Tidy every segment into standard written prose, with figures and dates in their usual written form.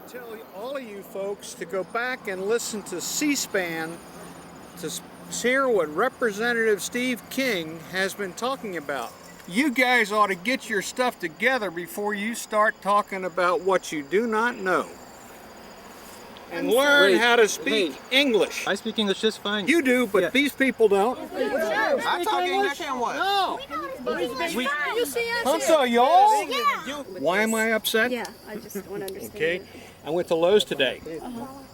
tell all of you folks to go back and listen to C-SPAN to hear what Representative Steve King has been talking about. You guys ought to get your stuff together before you start talking about what you do not know. And learn how to speak English. I speak English just fine. You do, but these people don't. I talk English and what? No. I'm sorry, y'all. Why am I upset? Yeah, I just want to understand. Okay. I went to Lowe's today,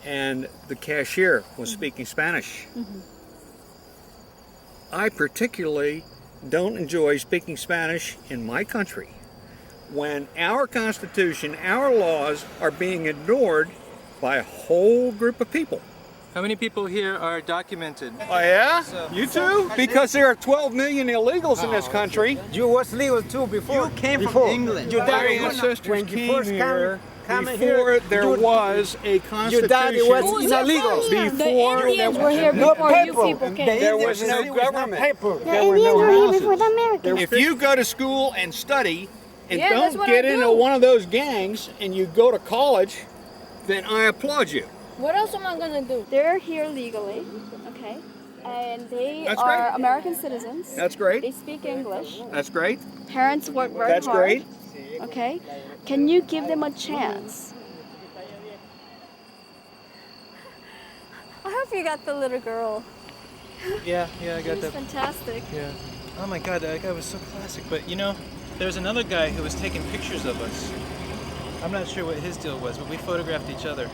and the cashier was speaking Spanish. I particularly don't enjoy speaking Spanish in my country when our Constitution, our laws are being ignored by a whole group of people. How many people here are documented? Oh yeah? You too? Because there are 12 million illegals in this country. You was legal too before. You came from England. Your Our daddy ancestors came here come before here, there was a constitution. your daddy was illegal. Before The Indians were here before you people came. there was no government. The Indians were here before the Americans. If you go to school and study and Yeah, that's don't what get I into do. one of those gangs and you go to college, then I applaud you. What else am I gonna do? They're here legally, okay? And they That's are great. American citizens. That's great. They speak English. That's great. Parents work very That's hard. great. Okay? Can you give them a chance? I hope you got the little girl. Yeah, I got She's that. fantastic. Yeah. Oh my God, that guy was so classic. But you know, there's another guy who was taking pictures of us. I'm not sure what his deal was, but we photographed each other.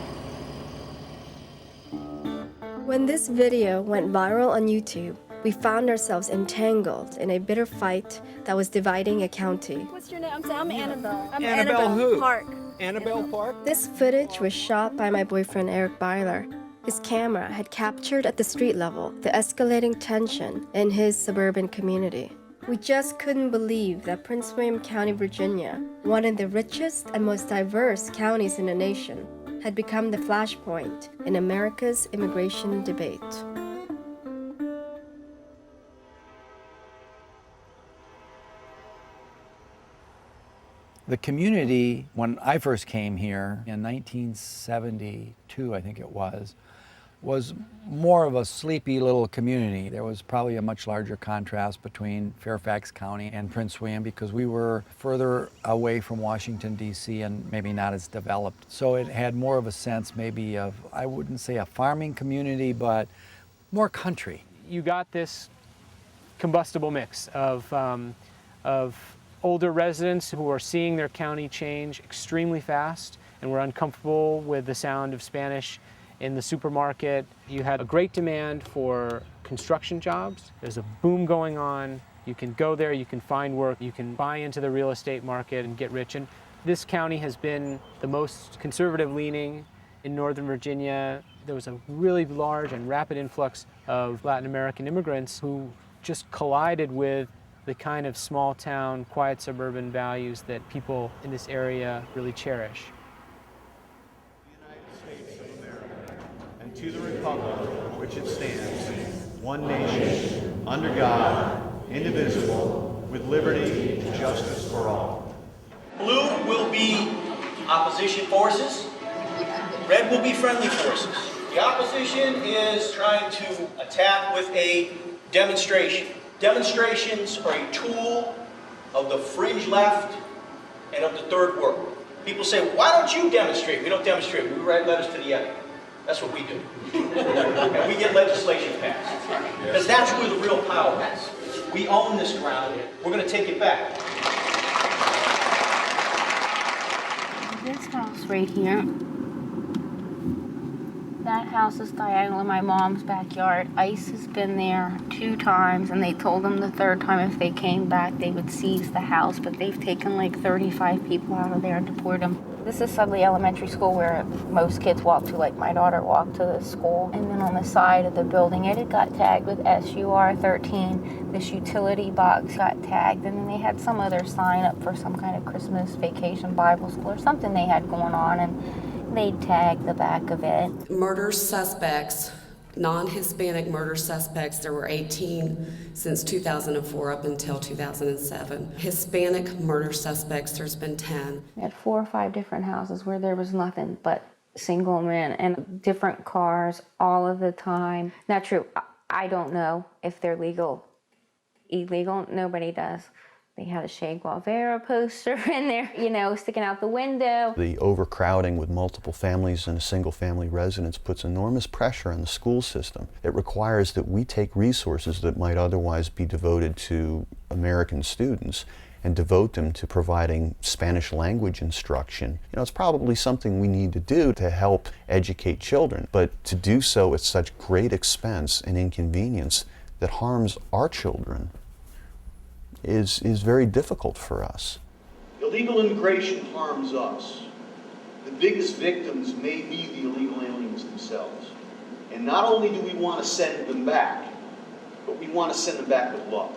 When this video went viral on YouTube, we found ourselves entangled in a bitter fight that was dividing a county. What's your name? I'm Annabel. I'm Annabel who? Park. Annabel Park? This footage was shot by my boyfriend Eric Byler. His camera had captured at the street level the escalating tension in his suburban community. We just couldn't believe that Prince William County, Virginia, one of the richest and most diverse counties in the nation, had become the flashpoint in America's immigration debate. The community, when I first came here in 1972, I think it was more of a sleepy little community. There was probably a much larger contrast between Fairfax County and Prince William because we were further away from Washington, D.C. and maybe not as developed. So it had more of a sense maybe of, I wouldn't say a farming community, but more country. You got this combustible mix of older residents who are seeing their county change extremely fast and were uncomfortable with the sound of Spanish in the supermarket. You had a great demand for construction jobs. There's a boom going on. You can go there, you can find work, you can buy into the real estate market and get rich. And this county has been the most conservative leaning in Northern Virginia. There was a really large and rapid influx of Latin American immigrants who just collided with the kind of small town, quiet suburban values that people in this area really cherish. And to the republic for which it stands, one nation, under God, indivisible, with liberty and justice for all. Blue will be opposition forces. Red will be friendly forces. The opposition is trying to attack with a demonstration. Demonstrations are a tool of the fringe left and of the third world. People say, why don't you demonstrate? We don't demonstrate, we write letters to the editor. That's what we do. And we get legislation passed. Because that's where the real power is. We own this ground. We're going to take it back. This house right here, that house is diagonal in my mom's backyard. ICE has been there 2 times, and they told them the 3rd time if they came back they would seize the house, but they've taken like 35 people out of there and deported them. This is Sudley Elementary School where most kids walk to, like my daughter walked to the school. And then on the side of the building, it got tagged with SUR 13. This utility box got tagged, and then they had some other sign up for some kind of Christmas vacation Bible school or something they had going on, and they tagged the back of it. Murder suspects Non-Hispanic murder suspects, there were 18 since 2004 up until 2007. Hispanic murder suspects, there's been 10. We had 4 or 5 different houses where there was nothing but single men and different cars all of the time. Not true. I don't know if they're illegal. Nobody does. They had a Che Guevara poster in there, you know, sticking out the window. The overcrowding with multiple families in a single family residence puts enormous pressure on the school system. It requires that we take resources that might otherwise be devoted to American students and devote them to providing Spanish language instruction. You know, it's probably something we need to do to help educate children, but to do so at such great expense and inconvenience that harms our children is very difficult for us. Illegal immigration harms us. The biggest victims may be the illegal aliens themselves. And not only do we want to send them back, but we want to send them back with love.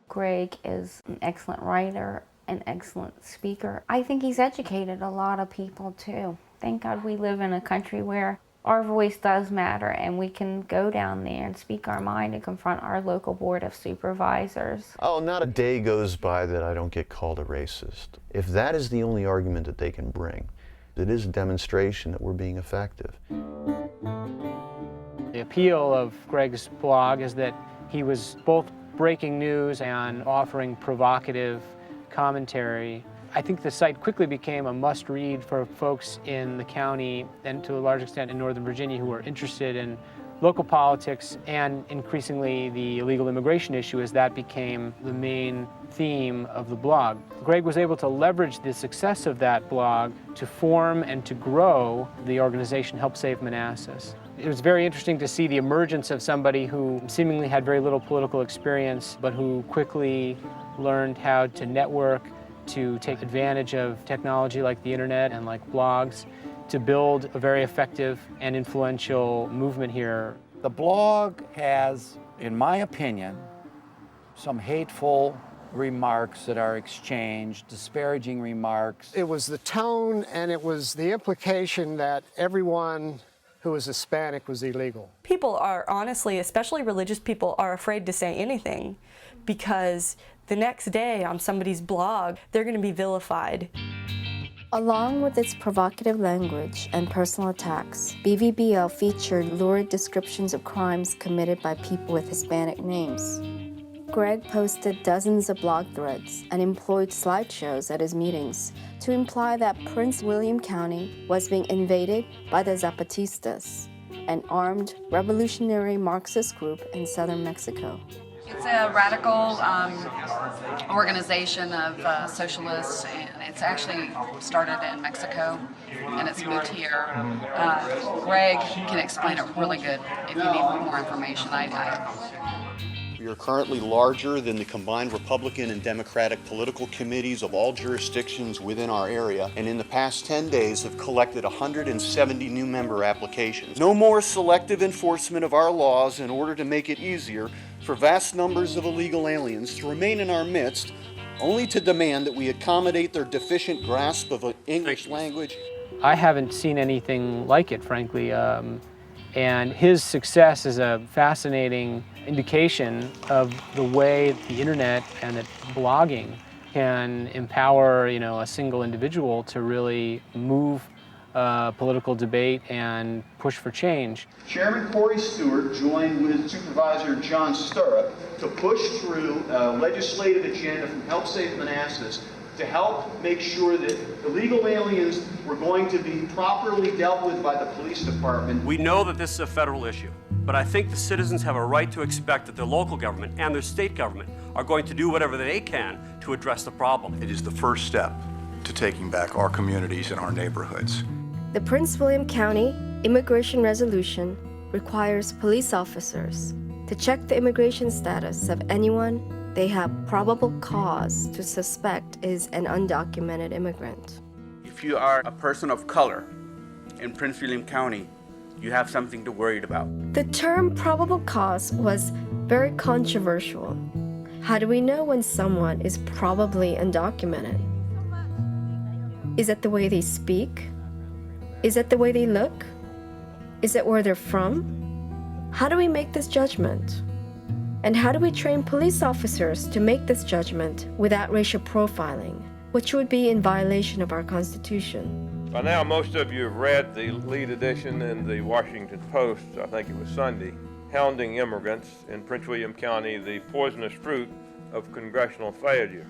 Greg is an excellent writer, an excellent speaker. I think he's educated a lot of people too. Thank God we live in a country where our voice does matter and we can go down there and speak our mind and confront our local board of supervisors. Oh, not a day goes by that I don't get called a racist. If that is the only argument that they can bring, it is a demonstration that we're being effective. The appeal of Greg's blog is that he was both breaking news and offering provocative commentary. I think the site quickly became a must-read for folks in the county and to a large extent in Northern Virginia who are interested in local politics and increasingly the illegal immigration issue as that became the main theme of the blog. Greg was able to leverage the success of that blog to form and to grow the organization Help Save Manassas. It was very interesting to see the emergence of somebody who seemingly had very little political experience, but who quickly learned how to network, to take advantage of technology like the internet and like blogs, to build a very effective and influential movement here. The blog has, in my opinion, some hateful remarks that are exchanged, disparaging remarks. It was the tone and it was the implication that everyone who was Hispanic was illegal. People are honestly, especially religious people, are afraid to say anything because the next day on somebody's blog, they're going to be vilified. Along with its provocative language and personal attacks, BVBL featured lurid descriptions of crimes committed by people with Hispanic names. Greg posted dozens of blog threads and employed slideshows at his meetings to imply that Prince William County was being invaded by the Zapatistas, an armed revolutionary Marxist group in southern Mexico. It's a radical organization of socialists, and it's actually started in Mexico, and it's moved here. Greg can explain it really good if you need more information. We are currently larger than the combined Republican and Democratic political committees of all jurisdictions within our area, and in the past 10 days have collected 170 new member applications. No more selective enforcement of our laws in order to make it easier for vast numbers of illegal aliens to remain in our midst, only to demand that we accommodate their deficient grasp of English language. I haven't seen anything like it, frankly, and his success is a fascinating indication of the way the internet and that blogging can empower, a single individual to really move political debate and push for change. Chairman Corey Stewart joined with Supervisor John Stirrup to push through a legislative agenda from Help Save Manassas to help make sure that illegal aliens were going to be properly dealt with by the police department. We know that this is a federal issue, but I think the citizens have a right to expect that their local government and their state government are going to do whatever they can to address the problem. It is the first step to taking back our communities and our neighborhoods. The Prince William County Immigration Resolution requires police officers to check the immigration status of anyone they have probable cause to suspect is an undocumented immigrant. If you are a person of color in Prince William County, you have something to worry about. The term probable cause was very controversial. How do we know when someone is probably undocumented? Is it the way they speak? Is it the way they look? Is it where they're from? How do we make this judgment? And how do we train police officers to make this judgment without racial profiling, which would be in violation of our Constitution? By now, most of you have read the lead edition in the Washington Post, I think it was Sunday, hounding immigrants in Prince William County, the poisonous fruit of congressional failure.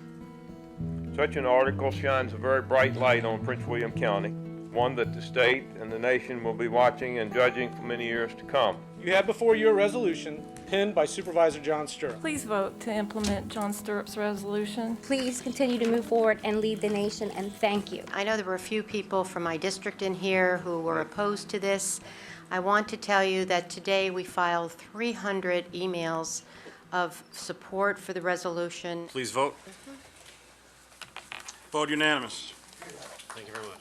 Such an article shines a very bright light on Prince William County, one that the state and the nation will be watching and judging for many years to come. You have before you a resolution penned by Supervisor John Stewart. Please vote to implement John Stewart's resolution. Please continue to move forward and lead the nation, and thank you. I know there were a few people from my district in here who were opposed to this. I want to tell you that today we filed 300 emails of support for the resolution. Please vote. Vote unanimous. Thank you very much.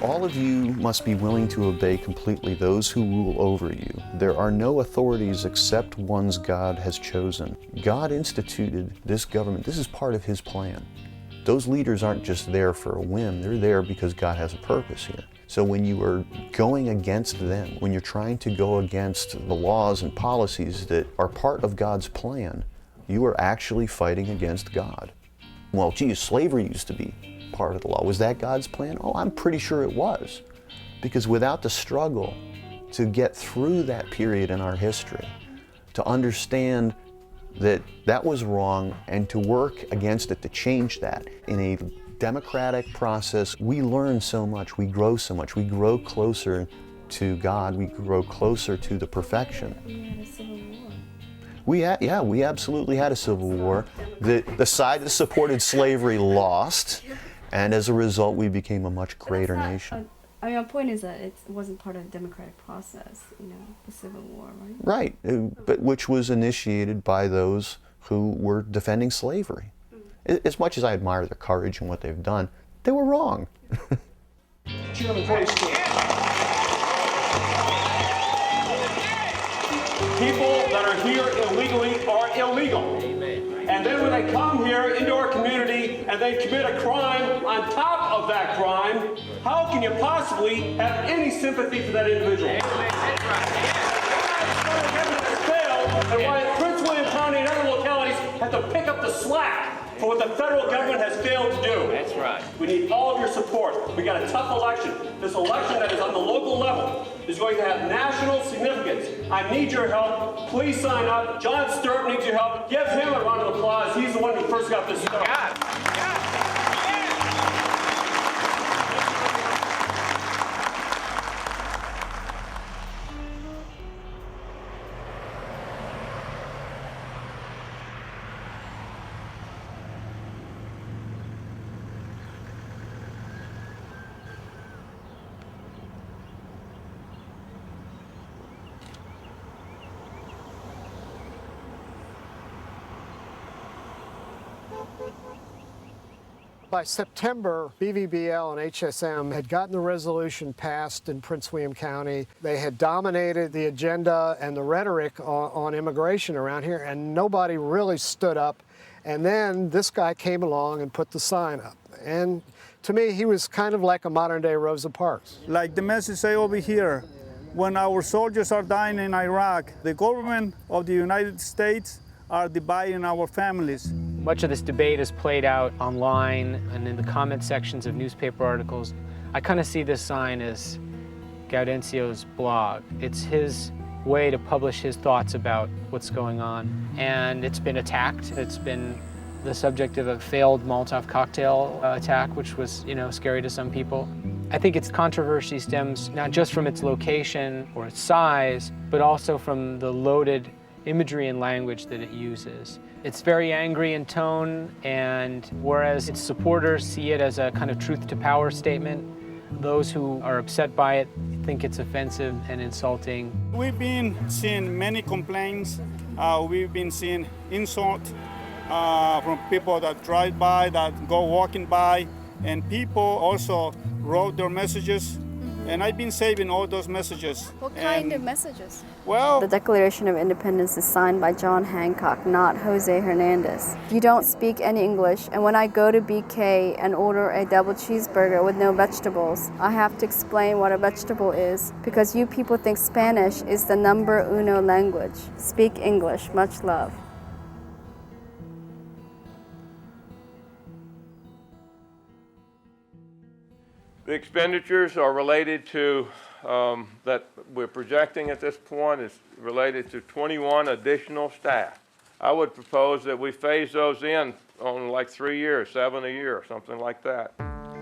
All of you must be willing to obey completely those who rule over you. There are no authorities except ones God has chosen. God instituted this government. This is part of His plan. Those leaders aren't just there for a whim. They're there because God has a purpose here. So when you are going against them, when you're trying to go against the laws and policies that are part of God's plan, you are actually fighting against God. Well, geez, slavery used to be part of the law. Was that God's plan? Oh, I'm pretty sure it was. Because without the struggle to get through that period in our history, to understand that that was wrong and to work against it to change that in a democratic process, we learn so much, we grow so much, we grow closer to God, we grow closer to the perfection. We absolutely had a civil war. The side that supported slavery lost, and as a result, we became a much greater nation. I mean, my point is that it wasn't part of the democratic process, the Civil War, right? Right, but which was initiated by those who were defending slavery. As much as I admire their courage and what they've done, they were wrong. Chairman, please stand. People that are here illegally are illegal. And then when they come here into our community and they commit a crime on top of that crime, how can you possibly have any sympathy for that individual? And why Prince William County and other localities have to pick up the slack for what the federal government has failed to do. That's right. We need all of your support. We got a tough election. This election that is on the local level is going to have national significance. I need your help. Please sign up. John Stewart needs your help. Give him a round of applause. He's the one who first got this started. By September, BVBL and HSM had gotten the resolution passed in Prince William County. They had dominated the agenda and the rhetoric on immigration around here, and nobody really stood up. And then this guy came along and put the sign up. And to me, he was kind of like a modern-day Rosa Parks. Like the message say over here, when our soldiers are dying in Iraq, the government of the United States are dividing our families. Much of this debate is played out online and in the comment sections of newspaper articles. I kind of see this sign as Gaudencio's blog. It's his way to publish his thoughts about what's going on. And it's been attacked. It's been the subject of a failed Molotov cocktail attack, which was, scary to some people. I think its controversy stems not just from its location or its size, but also from the loaded imagery and language that it uses. It's very angry in tone, and whereas its supporters see it as a kind of truth to power statement, those who are upset by it think it's offensive and insulting. We've been seeing many complaints. We've been seeing insults from people that drive by, that go walking by, and people also wrote their messages And I've been saving all those messages. What kind of messages? Well, the Declaration of Independence is signed by John Hancock, not Jose Hernandez. You don't speak any English, and when I go to BK and order a double cheeseburger with no vegetables, I have to explain what a vegetable is, because you people think Spanish is the number uno language. Speak English. Much love. The expenditures are related to, that we're projecting at this point is related to 21 additional staff. I would propose that we phase those in on like 3 years, 7 a year, or something like that.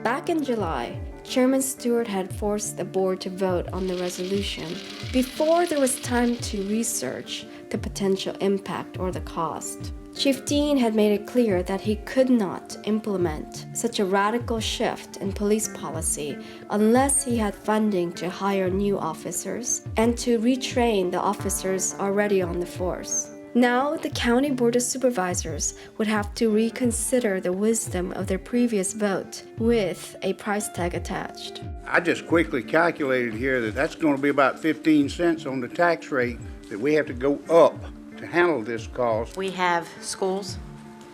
Back in July, Chairman Stewart had forced the board to vote on the resolution before there was time to research the potential impact or the cost. Chief Dean had made it clear that he could not implement such a radical shift in police policy unless he had funding to hire new officers and to retrain the officers already on the force. Now, the County Board of Supervisors would have to reconsider the wisdom of their previous vote with a price tag attached. I just quickly calculated here that that's going to be about 15 cents on the tax rate that we have to go up to handle this cost. We have schools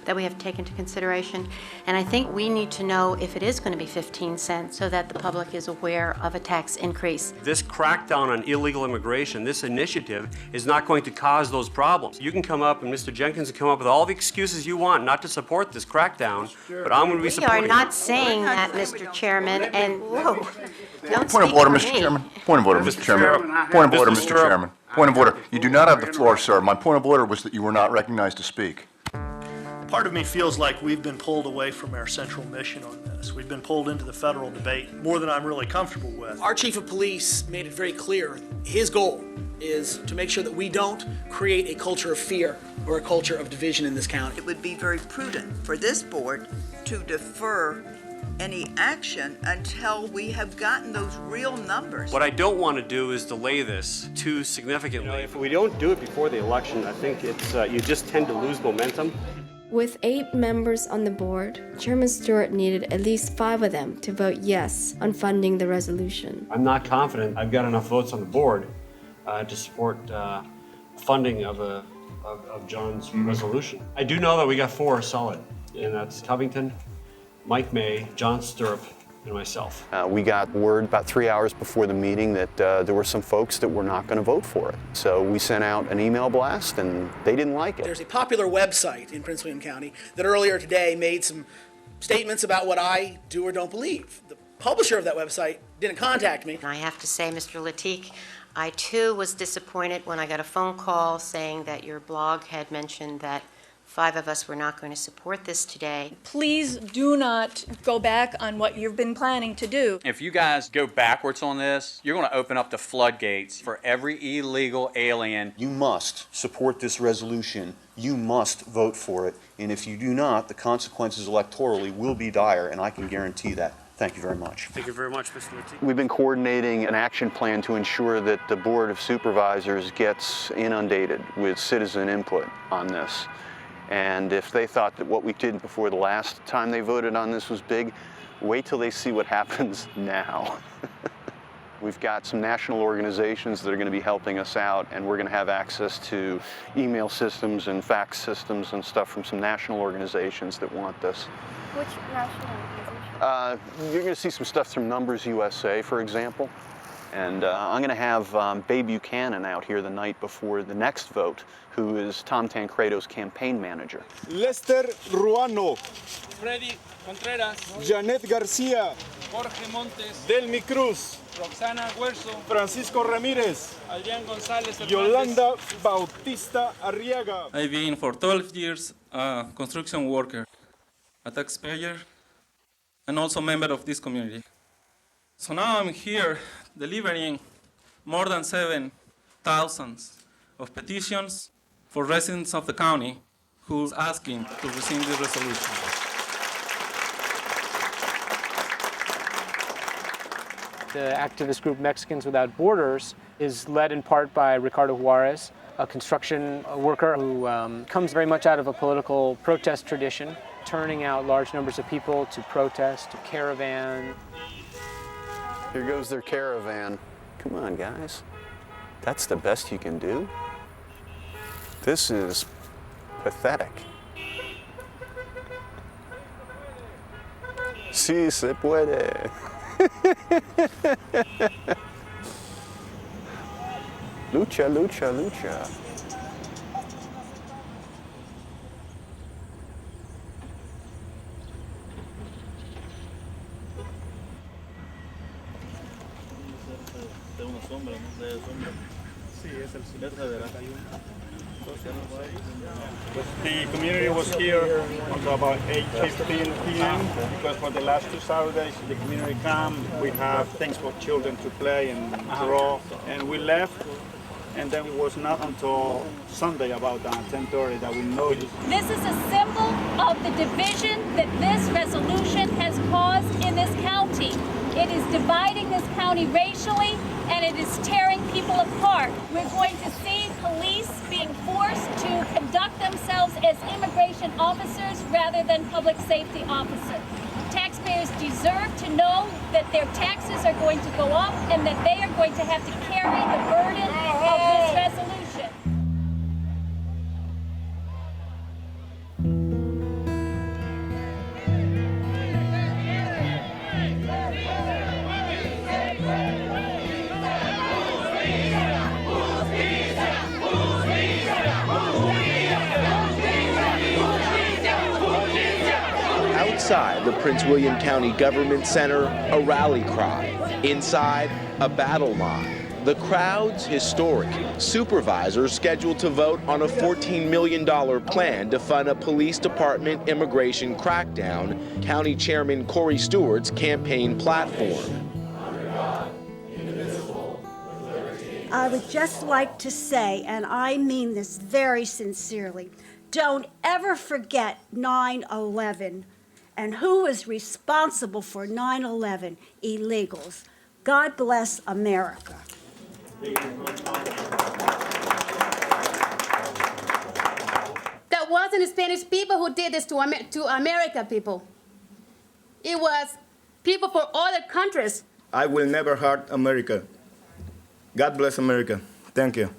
that we have to take into consideration, and I think we need to know if it is going to be 15 cents so that the public is aware of a tax increase. This crackdown on illegal immigration, this initiative, is not going to cause those problems. You can come up, and Mr. Jenkins can come up with all the excuses you want not to support this crackdown, but I'm going to be supporting it. We are not saying that, Mr. Chairman, and whoa, don't Point of speak order, for Mr. me. Chairman. Point of order, Mr. Chairman. Point of order, Mr. Chairman. Point of order. You do not have the floor, sir. My point of order was that you were not recognized to speak. Part of me feels like we've been pulled away from our central mission on this. We've been pulled into the federal debate more than I'm really comfortable with. Our chief of police made it very clear his goal is to make sure that we don't create a culture of fear or a culture of division in this county. It would be very prudent for this board to defer any action until we have gotten those real numbers. What I don't want to do is delay this too significantly. If we don't do it before the election, I think it's you just tend to lose momentum. With 8 members on the board, Chairman Stewart needed at least 5 of them to vote yes on funding the resolution. I'm not confident I've got enough votes on the board to support funding of John's resolution. I do know that we got 4 solid, and that's Covington, Mike May, John Stirrup, and myself. We got word about 3 hours before the meeting that there were some folks that were not going to vote for it. So we sent out an email blast, and they didn't like it. There's a popular website in Prince William County that earlier today made some statements about what I do or don't believe. The publisher of that website didn't contact me. And I have to say, Mr. Latique, I too was disappointed when I got a phone call saying that your blog had mentioned that 5 of us were not going to support this today. Please do not go back on what you've been planning to do. If you guys go backwards on this, you're going to open up the floodgates for every illegal alien. You must support this resolution. You must vote for it. And if you do not, the consequences electorally will be dire, and I can guarantee that. Thank you very much. Thank you very much, Mr. Latique. We've been coordinating an action plan to ensure that the Board of Supervisors gets inundated with citizen input on this. And if they thought that what we did before the last time they voted on this was big, wait till they see what happens now. We've got some national organizations that are going to be helping us out, and we're going to have access to email systems and fax systems and stuff from some national organizations that want this. Which national organization? You're going to see some stuff from Numbers USA, for example. And I'm going to have Babe Buchanan out here the night before the next vote, who is Tom Tancredo's campaign manager. Lester Ruano, Freddy Contreras, Janet Garcia, Jorge Montes, Delmi Cruz, Roxana Huerzo, Francisco Ramirez, Adrián González Hernández, Yolanda Bautista Arriaga. I've been for 12 years a construction worker, a taxpayer, and also a member of this community. So now I'm here delivering more than 7,000 of petitions for residents of the county who's asking to rescind the resolution. The activist group Mexicans Without Borders is led in part by Ricardo Juarez, a construction worker who comes very much out of a political protest tradition, turning out large numbers of people to protest, to caravan. Here goes their caravan. Come on, guys. That's the best you can do? This is pathetic. Sí se puede. Lucha, lucha, lucha. The community was here until about 8:15 p.m. because for the last 2 Saturdays the community come. We have things for children to play and draw, and we left. And then it was not until Sunday about 10:30 that we noticed. This is a symbol of the division that this resolution has caused in this county. It is dividing this county racially, and it is tearing people apart. We're going to see police being forced to conduct themselves as immigration officers rather than public safety officers. Taxpayers deserve to know that their taxes are going to go up and that they are going to have to carry the burden of this resolution. Outside the Prince William County Government Center, a rally cry. Inside, a battle line. The crowd's historic. Supervisors scheduled to vote on a $14 million plan to fund a police department immigration crackdown, County Chairman Corey Stewart's campaign platform. I would just like to say, and I mean this very sincerely, don't ever forget 9/11 and who is responsible for 9/11 illegals. God bless America. That wasn't Spanish people who did this to America people. It was people from other countries. I will never hurt America. God bless America. Thank you.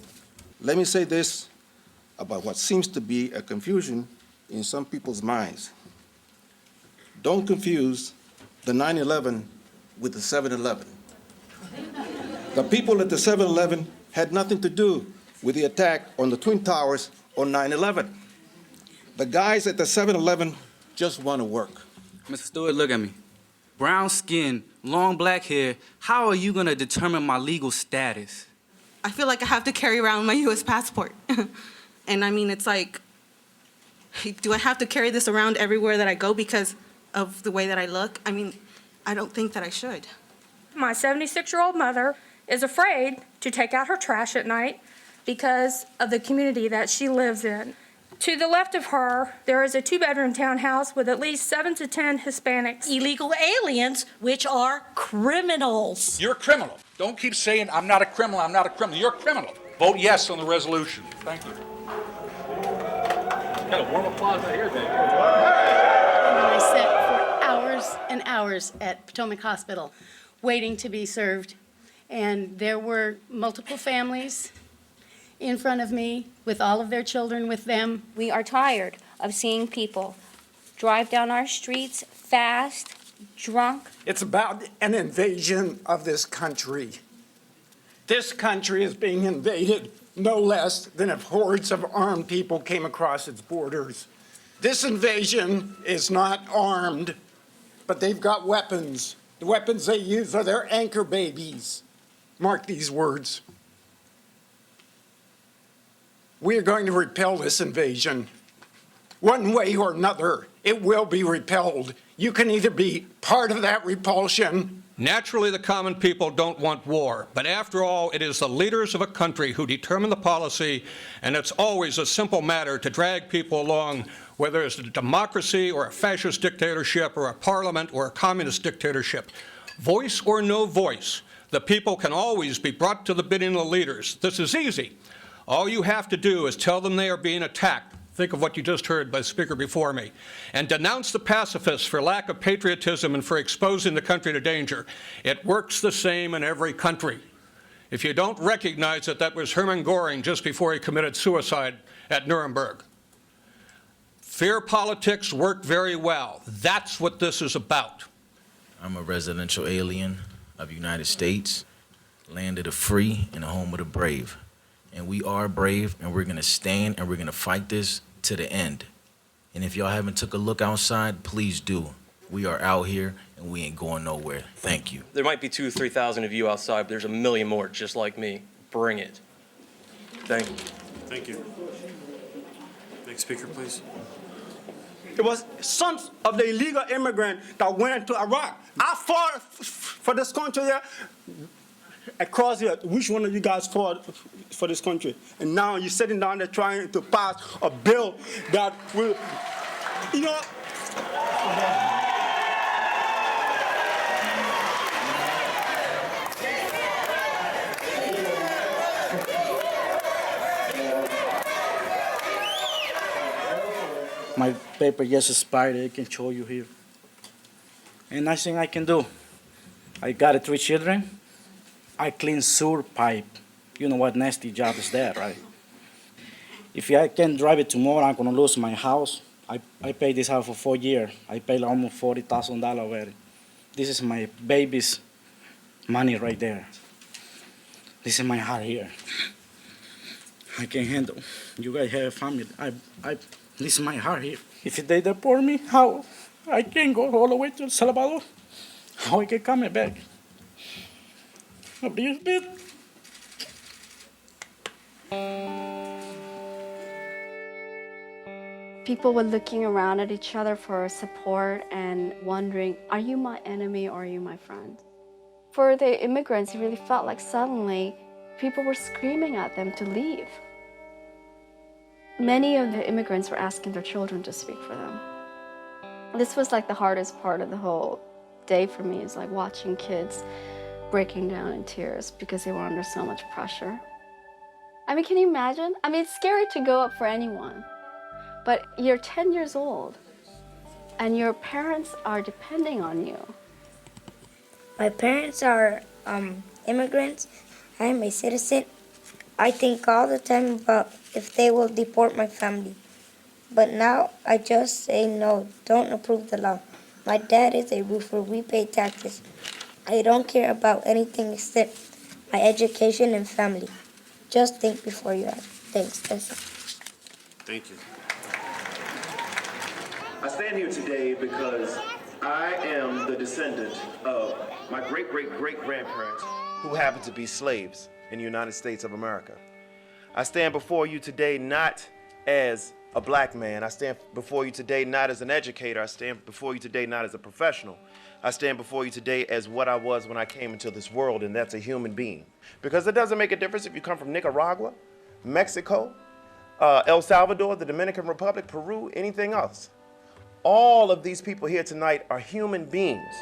Let me say this about what seems to be a confusion in some people's minds. Don't confuse the 9/11 with the 7/11. The people at the 7/11 had nothing to do with the attack on the Twin Towers on 9/11. The guys at the 7/11 just want to work. Mr. Stewart, look at me. Brown skin, long black hair, how are you gonna determine my legal status? I feel like I have to carry around my U.S. passport. And I mean, it's like, do I have to carry this around everywhere that I go because of the way that I look? I mean, I don't think that I should. My 76-year-old mother is afraid to take out her trash at night because of the community that she lives in. To the left of her, there is a 2-bedroom townhouse with at least 7 to 10 Hispanics. Illegal aliens, which are criminals. You're a criminal. Don't keep saying, I'm not a criminal, I'm not a criminal. You're a criminal. Vote yes on the resolution. Thank you. Got a warm applause out here, Dave. I sat for hours and hours at Potomac Hospital waiting to be served. And there were multiple families in front of me with all of their children with them. We are tired of seeing people drive down our streets fast, drunk. It's about an invasion of this country. This country is being invaded no less than if hordes of armed people came across its borders. This invasion is not armed, but they've got weapons. The weapons they use are their anchor babies. Mark these words. We are going to repel this invasion. One way or another, it will be repelled. You can either be part of that repulsion. Naturally, the common people don't want war, but after all, it is the leaders of a country who determine the policy, and it's always a simple matter to drag people along, whether it's a democracy or a fascist dictatorship or a parliament or a communist dictatorship. Voice or no voice, the people can always be brought to the bidding of the leaders. This is easy. All you have to do is tell them they are being attacked. think of what you just heard by the speaker before me, and denounce the pacifists for lack of patriotism and for exposing the country to danger. It works the same in every country. If you don't recognize it, that was Hermann Göring just before he committed suicide at Nuremberg. Fear politics work very well. That's what this is about. I'm a residential alien of the United States, land of the free and the home of the brave. And we are brave, and we're gonna stand and we're gonna fight this to the end. And if y'all haven't took a look outside, please do. We are out here and we ain't going nowhere. Thank you. There might be 2,000 or 3,000 of you outside, but there's a million more just like me. Bring it. Thank you. Thank you. Next speaker, please. It was sons of the illegal immigrant that went to Iraq. I fought for this country here. Across here, which one of you guys fought for this country? And now you're sitting down there trying to pass a bill that will, you know. My paper just expired. I can show you here. And nothing I can do. I got 3 children. I clean sewer pipe. You know what nasty job is that, right? If I can drive it tomorrow, I'm gonna lose my house. I paid this house for 4 years. I paid almost $40,000 already. This is my baby's money right there. This is my heart here. I can't handle. You guys have a family. This is my heart here. If they deport me, how I can go all the way to El Salvador? How I can come back? A bit. People were looking around at each other for support and wondering, are you my enemy or are you my friend? For the immigrants, it really felt like suddenly people were screaming at them to leave. Many of the immigrants were asking their children to speak for them. This was like the hardest part of the whole day for me, is like watching kids breaking down in tears because they were under so much pressure. I mean, can you imagine? I mean, it's scary to go up for anyone, but you're 10 years old and your parents are depending on you. My parents are immigrants. I am a citizen. I think all the time about if they will deport my family. But now I just say no, don't approve the law. My dad is a roofer, we pay taxes. I don't care about anything except my education and family. Just think before you act. Thanks, that's it. Thank you. I stand here today because I am the descendant of my great-great-great-grandparents who happened to be slaves in the United States of America. I stand before you today not as a black man. I stand before you today not as an educator. I stand before you today not as a professional. I stand before you today as what I was when I came into this world, and that's a human being. Because it doesn't make a difference if you come from Nicaragua, Mexico, El Salvador, the Dominican Republic, Peru, anything else. All of these people here tonight are human beings.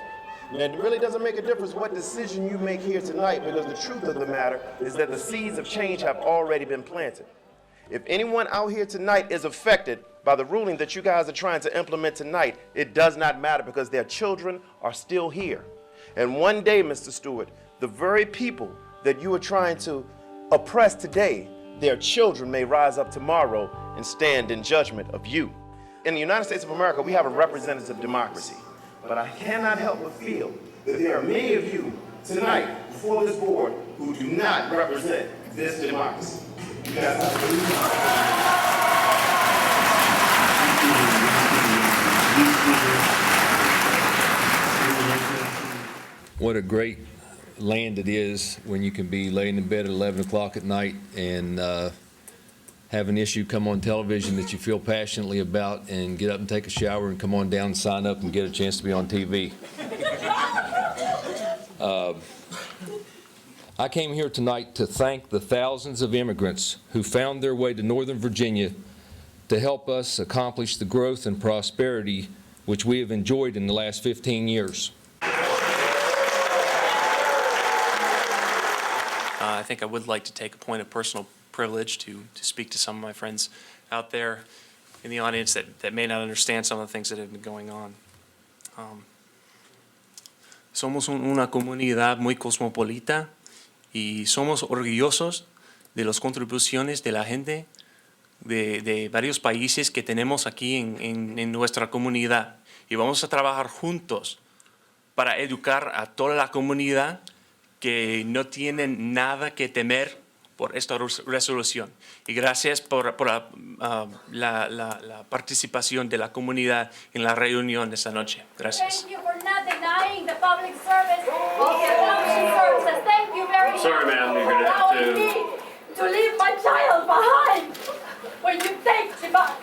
And it really doesn't make a difference what decision you make here tonight, because the truth of the matter is that the seeds of change have already been planted. If anyone out here tonight is affected by the ruling that you guys are trying to implement tonight, it does not matter, because their children are still here. And one day, Mr. Stewart, the very people that you are trying to oppress today, their children may rise up tomorrow and stand in judgment of you. In the United States of America, we have a representative democracy. But I cannot help but feel that there are many of you tonight before this board who do not represent this democracy. You guys have to What a great land it is when you can be laying in bed at 11 o'clock at night and have an issue come on television that you feel passionately about, and get up and take a shower and come on down and sign up and get a chance to be on TV. I came here tonight to thank the thousands of immigrants who found their way to Northern Virginia to help us accomplish the growth and prosperity which we have enjoyed in the last 15 years. I think I would like to take a point of personal privilege to speak to some of my friends out there. in the audience that may not understand some of the things that have been going on. Somos una comunidad muy cosmopolita y somos orgullosos de las contribuciones de la gente de varios países que tenemos aquí en nuestra comunidad. Y vamos a trabajar juntos para educar a toda la comunidad que no tienen nada que temer por esta resolución. Y gracias por la participación de la comunidad en la reunión de esta noche. Gracias. Thank you for not denying the public service of the election services. Thank you very much. Sorry, ma'am, you're for gonna have allowing to- me to leave my child behind when you take him back.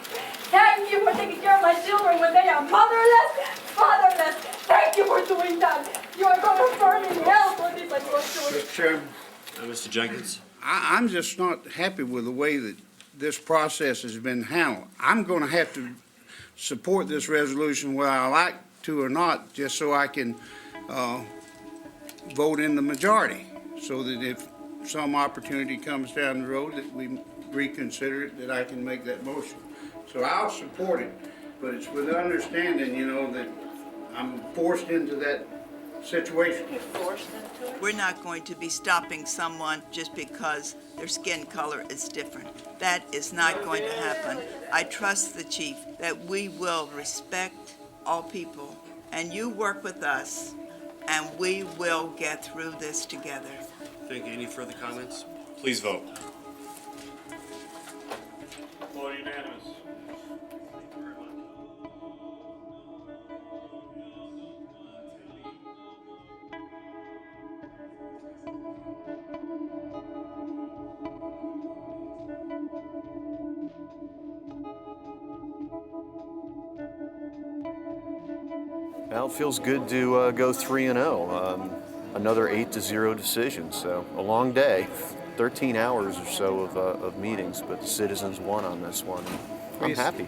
Thank you for taking care of my children when they are motherless, fatherless. Thank you for doing that. You are going to burn in hell for this, and you are doing it. Mr. Chairman, Mr. Jenkins. I'm just not happy with the way that this process has been handled. I'm going to have to support this resolution whether I like to or not, just so I can vote in the majority, so that if some opportunity comes down the road that we reconsider it, that I can make that motion. So I'll support it, but it's with understanding, that I'm forced into that situation. We're not going to be stopping someone just because their skin color is different. That is not going to happen. I trust the chief that we will respect all people, and you work with us, and we will get through this together. Thank you. Any further comments? Please vote. Vote unanimous. Well, it feels good to go 3-0. Another 8-0 decision. So a long day, 13 hours or so of meetings, but the citizens won on this one. I'm happy.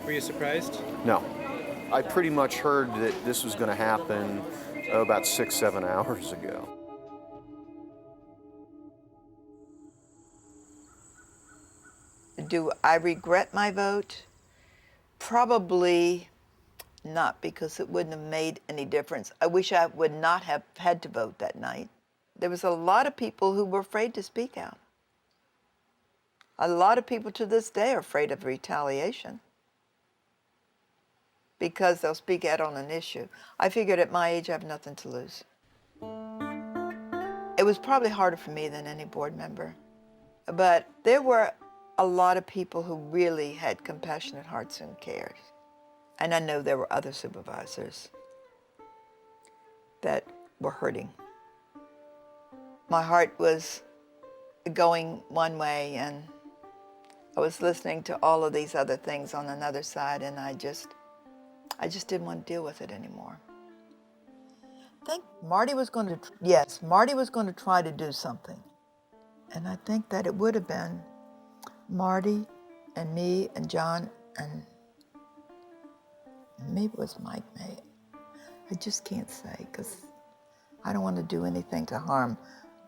Were you surprised? No, I pretty much heard that this was going to happen about 6-7 hours ago. Do I regret my vote? Probably not, because it wouldn't have made any difference. I wish I would not have had to vote that night. There was a lot of people who were afraid to speak out. A lot of people to this day are afraid of retaliation because they'll speak out on an issue. I figured at my age I have nothing to lose. It was probably harder for me than any board member, but there were a lot of people who really had compassionate hearts and cares. And I know there were other supervisors that were hurting. My heart was going one way, and I was listening to all of these other things on another side, and I just didn't want to deal with it anymore. I think Marty was going to try to do something. And I think that it would have been Marty and me and John, and maybe it was Mike May. I just can't say, because I don't want to do anything to harm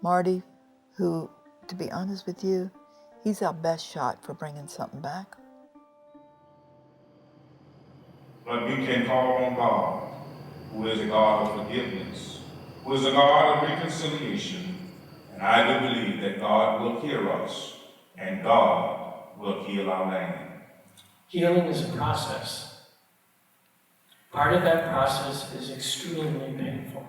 Marty, who, to be honest with you, he's our best shot for bringing something back. But we can call on God, who is a God of forgiveness, who is a God of reconciliation, and I do believe that God will hear us, and God will heal our land. Healing is a process. Part of that process is extremely painful.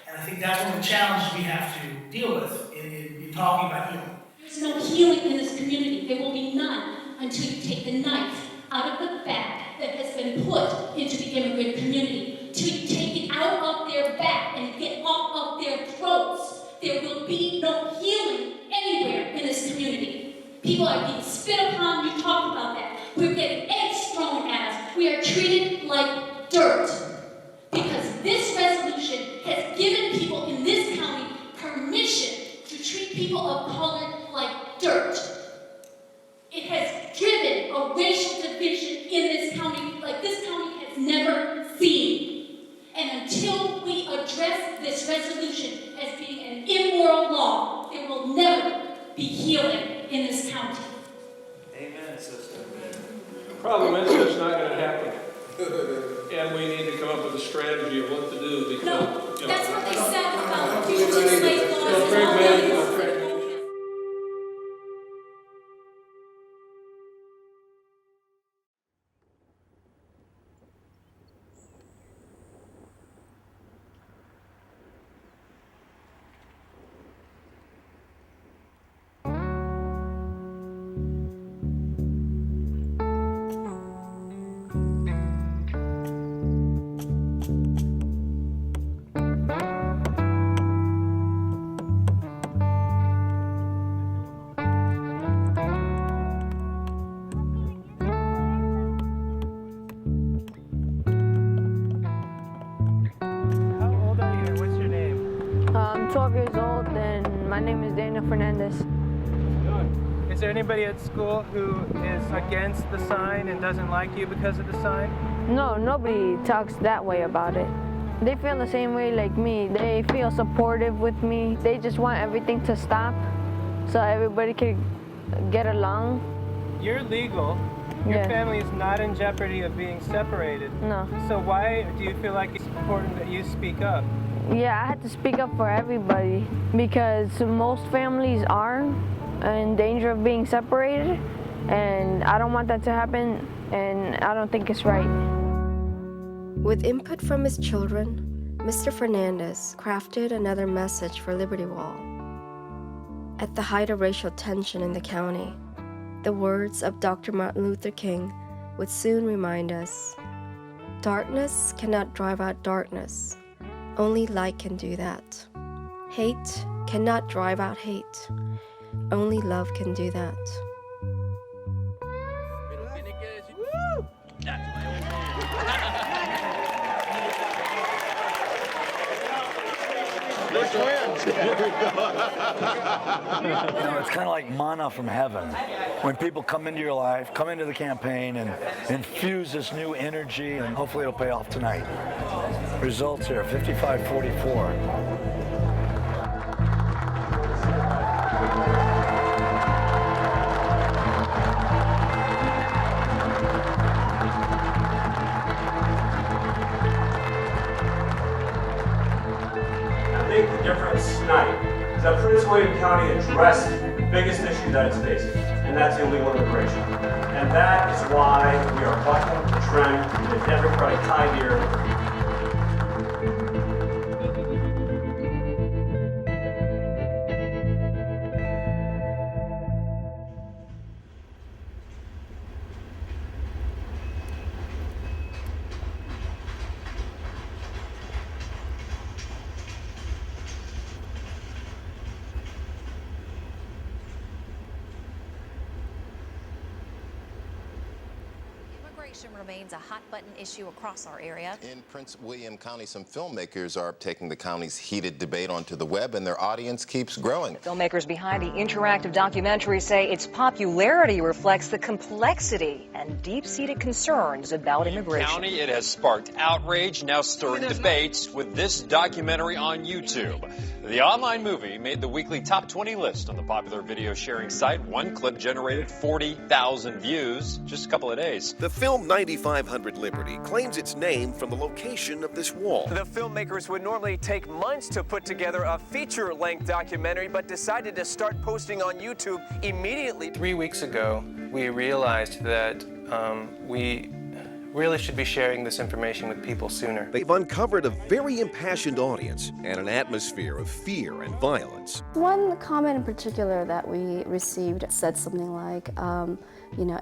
And I think that's one of the challenges we have to deal with in talking about healing. There's no healing in this community. There will be none until you take the knife out of the back that has been put into the immigrant community, till you take it out of their back and get off of their throats. There will be no healing anywhere in this community. People are being spit upon. You talked about that. We're getting eggs thrown at us. We are treated like dirt. Because this resolution has given people in this county permission to treat people of color like dirt. It has driven a racial division in this county like this county has never seen. And until we address this resolution as being an immoral law, there will never be healing in this county. Amen, sister. Problem is, it's not gonna happen. And we need to come up with a strategy of what to do because. No, that's what they said about Don't fugitive slave laws and all that. I'm 12 years old and my name is Daniel Fernandez. Is there anybody at school who is against the sign and doesn't like you because of the sign? No, nobody talks that way about it. They feel the same way like me. They feel supportive with me. They just want everything to stop so everybody can get along. You're legal. Your Yeah. family is not in jeopardy of being separated. No. So why do you feel like it's important that you speak up? Yeah, I had to speak up for everybody because most families are in danger of being separated, and I don't want that to happen, and I don't think it's right. With input from his children, Mr. Fernandez crafted another message for Liberty Wall. At the height of racial tension in the county, the words of Dr. Martin Luther King would soon remind us, darkness cannot drive out darkness. Only light can do that. Hate cannot drive out hate. Only love can do that. It's kind of like manna from heaven. When people come into your life, come into the campaign and infuse this new energy, and hopefully it'll pay off tonight. Results here, 55-44. I think the difference tonight is that Prince William County addressed the biggest issue that it's facing, and that's illegal immigration. And that is why we are bucking the trend in the Democratic tide here. Immigration remains a hot-button issue across our area. In Prince William County, some filmmakers are taking the county's heated debate onto the web, and their audience keeps growing. Filmmakers behind the interactive documentary say its popularity reflects the complexity and deep-seated concerns about immigration. County, it has sparked outrage, now stirring debates with this documentary on YouTube. The online movie made the weekly top 20 list on the popular video sharing site. One clip generated 40,000 views just a couple of days. The film 9500 Liberty claims its name from the location of this wall. The filmmakers would normally take months to put together a feature-length documentary, but decided to start posting on YouTube immediately. 3 weeks ago, we realized that we really should be sharing this information with people sooner. They've uncovered a very impassioned audience and an atmosphere of fear and violence. One comment in particular that we received said something like,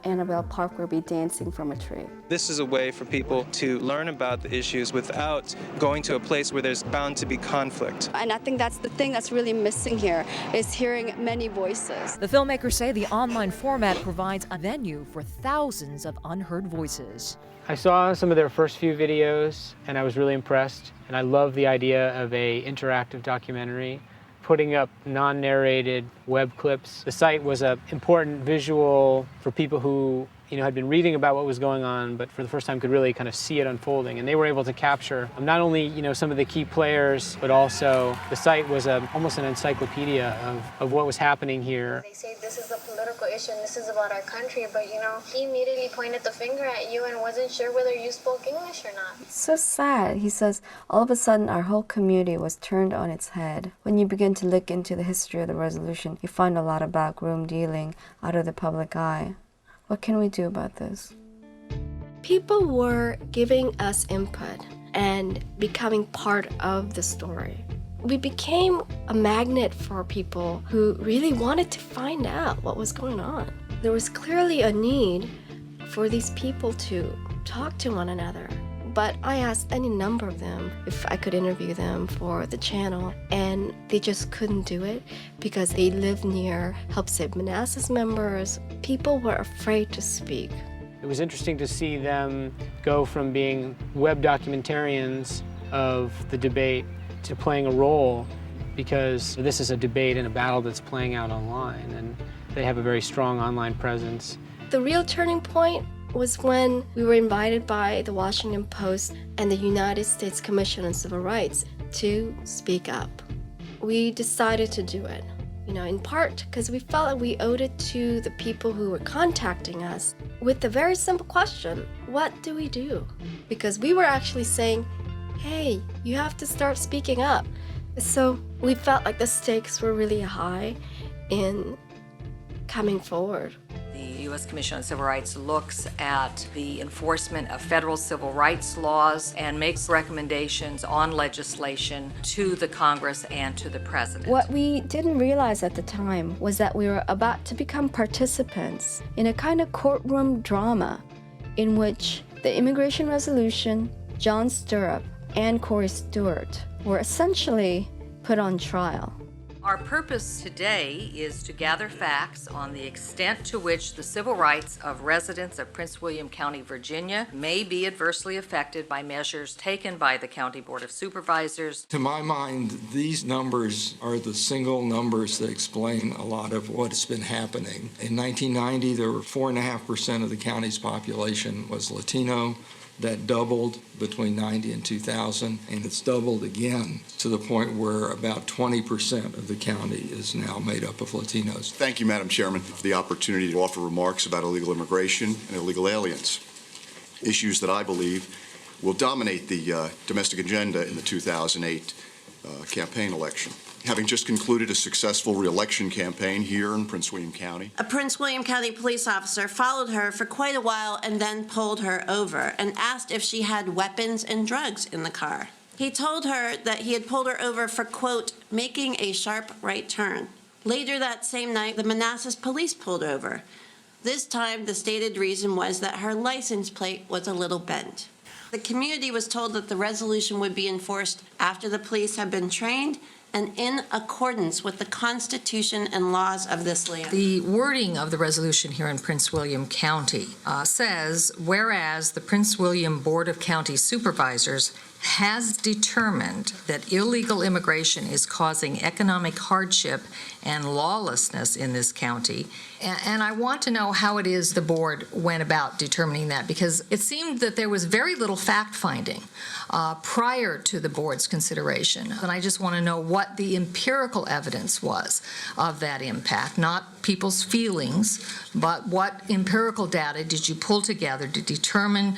Annabel Park will be dancing from a tree. This is a way for people to learn about the issues without going to a place where there's bound to be conflict. And I think that's the thing that's really missing here, is hearing many voices. The filmmakers say the online format provides a venue for thousands of unheard voices. I saw some of their first few videos and I was really impressed, and I love the idea of an interactive documentary, putting up non-narrated web clips. The site was an important visual for people who had been reading about what was going on, but for the first time could really kind of see it unfolding. And they were able to capture not only some of the key players, but also the site was almost an encyclopedia of what was happening here. They say this is a political issue and this is about our country, but you know, he immediately pointed the finger at you and wasn't sure whether you spoke English or not. It's so sad. He says, all of a sudden our whole community was turned on its head. When you begin to look into the history of the resolution, you find a lot of backroom dealing out of the public eye. What can we do about this? People were giving us input and becoming part of the story. We became a magnet for people who really wanted to find out what was going on. There was clearly a need for these people to talk to one another. But I asked any number of them if I could interview them for the channel, and they just couldn't do it because they live near Help Save Manassas members. People were afraid to speak. It was interesting to see them go from being web documentarians of the debate to playing a role, because this is a debate and a battle that's playing out online, and they have a very strong online presence. The real turning point was when we were invited by the Washington Post and the United States Commission on Civil Rights to speak up. We decided to do it, in part because we felt like we owed it to the people who were contacting us with the very simple question, what do we do? Because we were actually saying, hey, you have to start speaking up. So we felt like the stakes were really high in coming forward. The U.S. Commission on Civil Rights looks at the enforcement of federal civil rights laws and makes recommendations on legislation to the Congress and to the President. What we didn't realize at the time was that we were about to become participants in a kind of courtroom drama in which the immigration resolution, John Stirrup, and Corey Stewart were essentially put on trial. Our purpose today is to gather facts on the extent to which the civil rights of residents of Prince William County, Virginia may be adversely affected by measures taken by the County Board of Supervisors. To my mind, these numbers are the single numbers that explain a lot of what's been happening. In 1990, there were 4.5% of the county's population was Latino. That doubled between 90 and 2000, and it's doubled again to the point where about 20% of the county is now made up of Latinos. Thank you, Madam Chairman, for the opportunity to offer remarks about illegal immigration and illegal aliens, issues that I believe will dominate the domestic agenda in the 2008 campaign election. Having just concluded a successful re-election campaign here in Prince William County. A Prince William County police officer followed her for quite a while and then pulled her over and asked if she had weapons and drugs in the car. He told her that he had pulled her over for, quote, making a sharp right turn. Later that same night, the Manassas police pulled over. This time, the stated reason was that her license plate was a little bent. The community was told that the resolution would be enforced after the police had been trained and in accordance with the Constitution and laws of this land. The wording of the resolution here in Prince William County says, whereas the Prince William Board of County Supervisors has determined that illegal immigration is causing economic hardship and lawlessness in this county. And I want to know how it is the board went about determining that, because it seemed that there was very little fact-finding prior to the board's consideration. And I just want to know what the empirical evidence was of that impact, not people's feelings, but what empirical data did you pull together to determine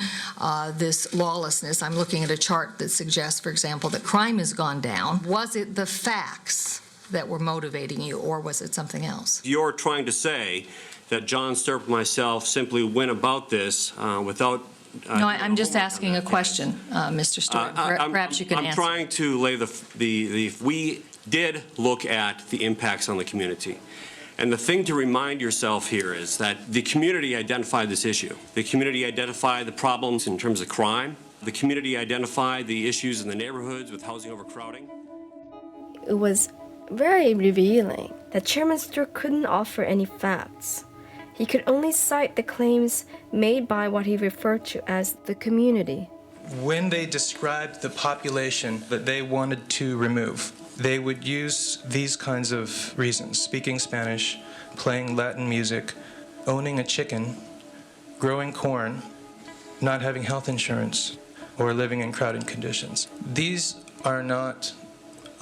this lawlessness? I'm looking at a chart that suggests, for example, that crime has gone down. Was it the facts that were motivating you, or was it something else? You're trying to say that John Stirrup and myself simply went about this without... No, I'm just asking a question, Mr. Stewart. Perhaps you can answer. I'm trying to lay we did look at the impacts on the community. And the thing to remind yourself here is that the community identified this issue. The community identified the problems in terms of crime. The community identified the issues in the neighborhoods with housing overcrowding. It was very revealing that Chairman Stewart couldn't offer any facts. He could only cite the claims made by what he referred to as the community. When they described the population that they wanted to remove, they would use these kinds of reasons: speaking Spanish, playing Latin music, owning a chicken, growing corn, not having health insurance, or living in crowded conditions. These are not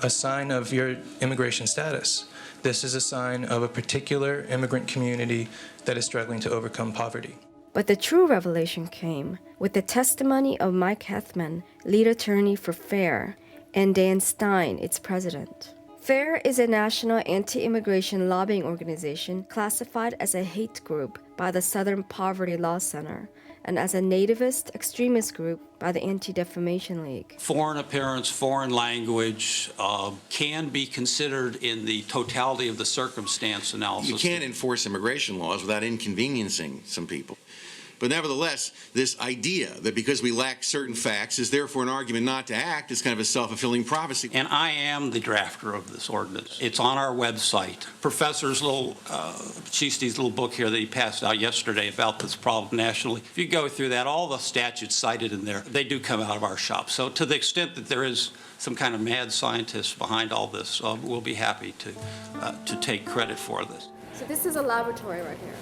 a sign of your immigration status. This is a sign of a particular immigrant community that is struggling to overcome poverty. But the true revelation came with the testimony of Mike Hethman, lead attorney for FAIR, and Dan Stein, its president. FAIR is a national anti-immigration lobbying organization classified as a hate group by the Southern Poverty Law Center and as a nativist extremist group by the Anti-Defamation League. Foreign appearance, foreign language can be considered in the totality of the circumstance analysis. You can't enforce immigration laws without inconveniencing some people. But nevertheless, this idea that because we lack certain facts is therefore an argument not to act is kind of a self-fulfilling prophecy. And I am the drafter of this ordinance. It's on our website. Professor's little, Chisti's little book here that he passed out yesterday about this problem nationally. If you go through that, all the statutes cited in there, they do come out of our shop. So to the extent that there is some kind of mad scientist behind all this, we'll be happy to take credit for this. So this is a laboratory right here.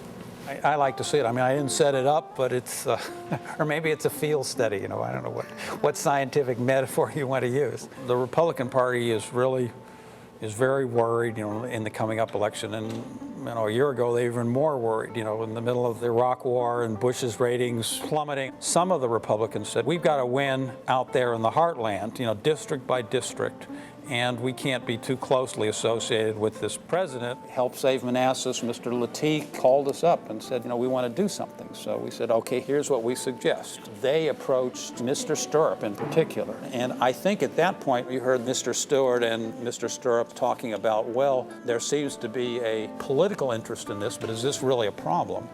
I like to see it. I mean, I didn't set it up, but it's, or maybe it's a field study, you know, I don't know what scientific metaphor you want to use. The Republican Party is very worried, you know, in the coming up election. And, you know, a year ago, they were even more worried, you know, in the middle of the Iraq War and Bush's ratings plummeting. Some of the Republicans said, we've got to win out there in the heartland, you know, district by district. And we can't be too closely associated with this president. Help Save Manassas, Mr. Lateef called us up and said, you know, we want to do something. So we said, okay, here's what we suggest. They approached Mr. Stewart in particular. And I think at that point, you heard Mr. Stewart and Mr. Stewart talking about, well, there seems to be a political interest in this, but is this really a problem?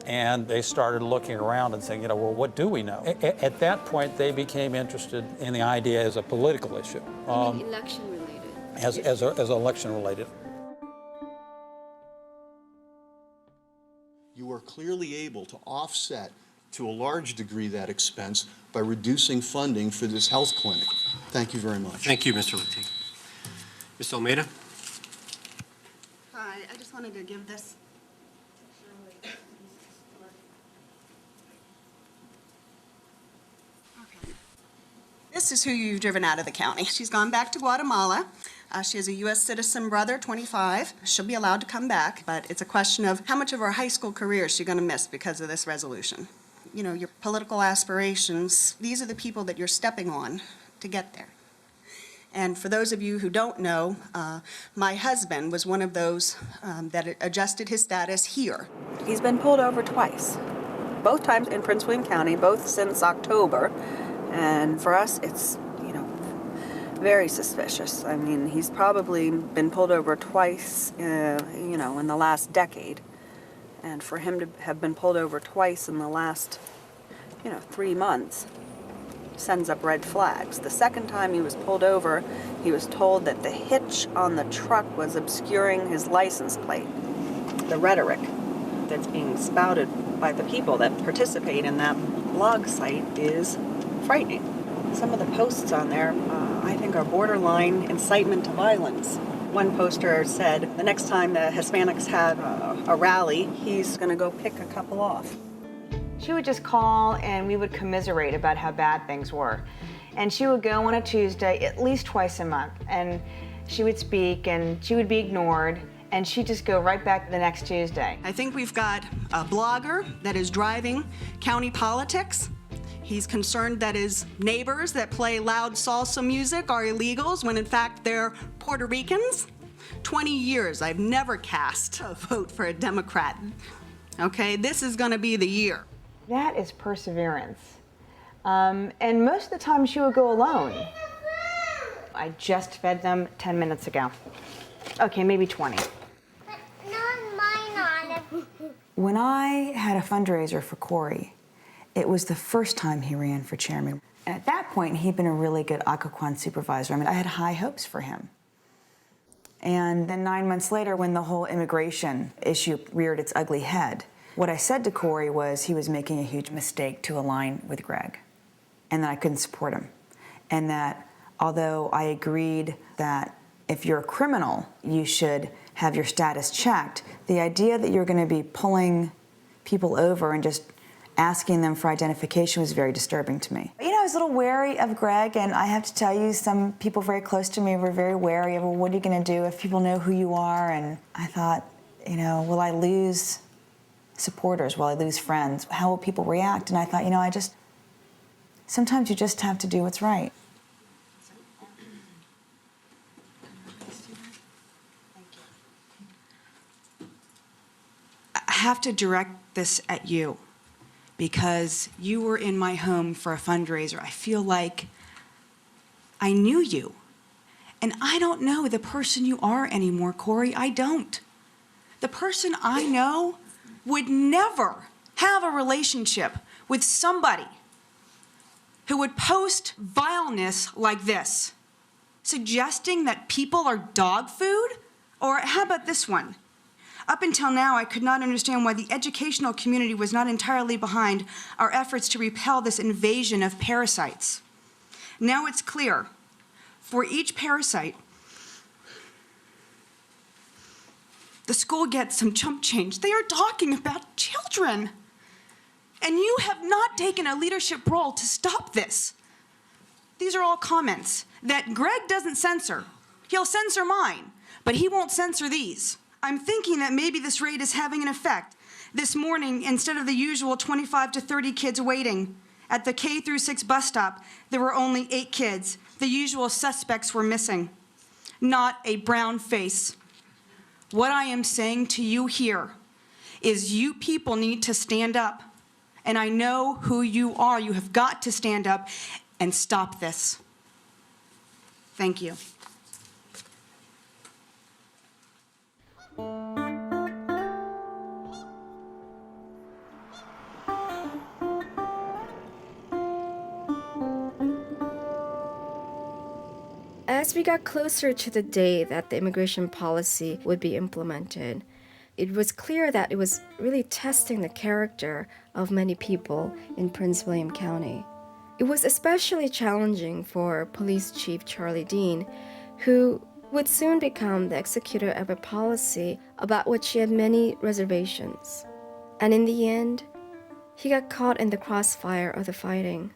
And they started looking around and saying, you know, well, what do we know? At that point, they became interested in the idea as a political issue. Election related. As election related. You are clearly able to offset to a large degree that expense by reducing funding for this health clinic. Thank you very much. Thank you, Mr. Lateef. Ms. Almeida? Hi, I just wanted to give this. This is who you've driven out of the county. She's gone back to Guatemala. She has a U.S. citizen brother, 25. She'll be allowed to come back, but it's a question of how much of her high school career is she going to miss because of this resolution. You know, your political aspirations, these are the people that you're stepping on to get there. And for those of you who don't know, my husband was one of those that adjusted his status here. He's been pulled over twice, both times in Prince William County, both since October. And for us, it's, you know, very suspicious. I mean, he's probably been pulled over twice, you know, in the last decade. And for him to have been pulled over twice in the last, you know, 3 months sends up red flags. The second time he was pulled over, he was told that the hitch on the truck was obscuring his license plate. The rhetoric that's being spouted by the people that participate in that blog site is frightening. Some of the posts on there, I think, are borderline incitement to violence. One poster said the next time the Hispanics have a rally, he's going to go pick a couple off. She would just call and we would commiserate about how bad things were. And she would go on a Tuesday at least twice a month, and she would speak and she would be ignored, and she'd just go right back the next Tuesday. I think we've got a blogger that is driving county politics. He's concerned that his neighbors that play loud salsa music are illegals when in fact they're Puerto Ricans. 20 years I've never cast a vote for a Democrat. Okay, this is gonna be the year. That is perseverance. And most of the time she would go alone. I just fed them 10 minutes ago. Okay, maybe 20. When I had a fundraiser for Corey, it was the first time he ran for chairman. And at that point, he'd been a really good Occoquan supervisor. I mean, I had high hopes for him. And then 9 months later, when the whole immigration issue reared its ugly head, what I said to Corey was he was making a huge mistake to align with Greg, and that I couldn't support him. And that although I agreed that if you're a criminal, you should have your status checked, the idea that you're going to be pulling people over and just asking them for identification was very disturbing to me. You know, was a little wary of Greg, and I have to tell you, some people very close to me were very wary of, well, what are you going to do if people know who you are? And I thought, you know, will I lose supporters? Will I lose friends? How will people react? And I thought, you know, sometimes you just have to do what's right. I have to direct this at you because you were in my home for a fundraiser. I feel like I knew you. And I don't know the person you are anymore, Corey. I don't. The person I know would never have a relationship with somebody who would post vileness like this, suggesting that people are dog food? Or how about this one? Up until now, I could not understand why the educational community was not entirely behind our efforts to repel this invasion of parasites. Now it's clear. For each parasite, the school gets some chump change. They are talking about children. And you have not taken a leadership role to stop this. These are all comments that Greg doesn't censor. He'll censor mine, but he won't censor these. I'm thinking that maybe this raid is having an effect. This morning, instead of the usual 25 to 30 kids waiting at the K-6 bus stop, there were only 8 kids. The usual suspects were missing. Not a brown face. What I am saying to you here is you people need to stand up. And I know who you are. You have got to stand up and stop this. Thank you. As we got closer to the day that the immigration policy would be implemented, it was clear that it was really testing the character of many people in Prince William County. It was especially challenging for Police Chief Charlie Dean, who would soon become the executor of a policy about which he had many reservations. And in the end, he got caught in the crossfire of the fighting.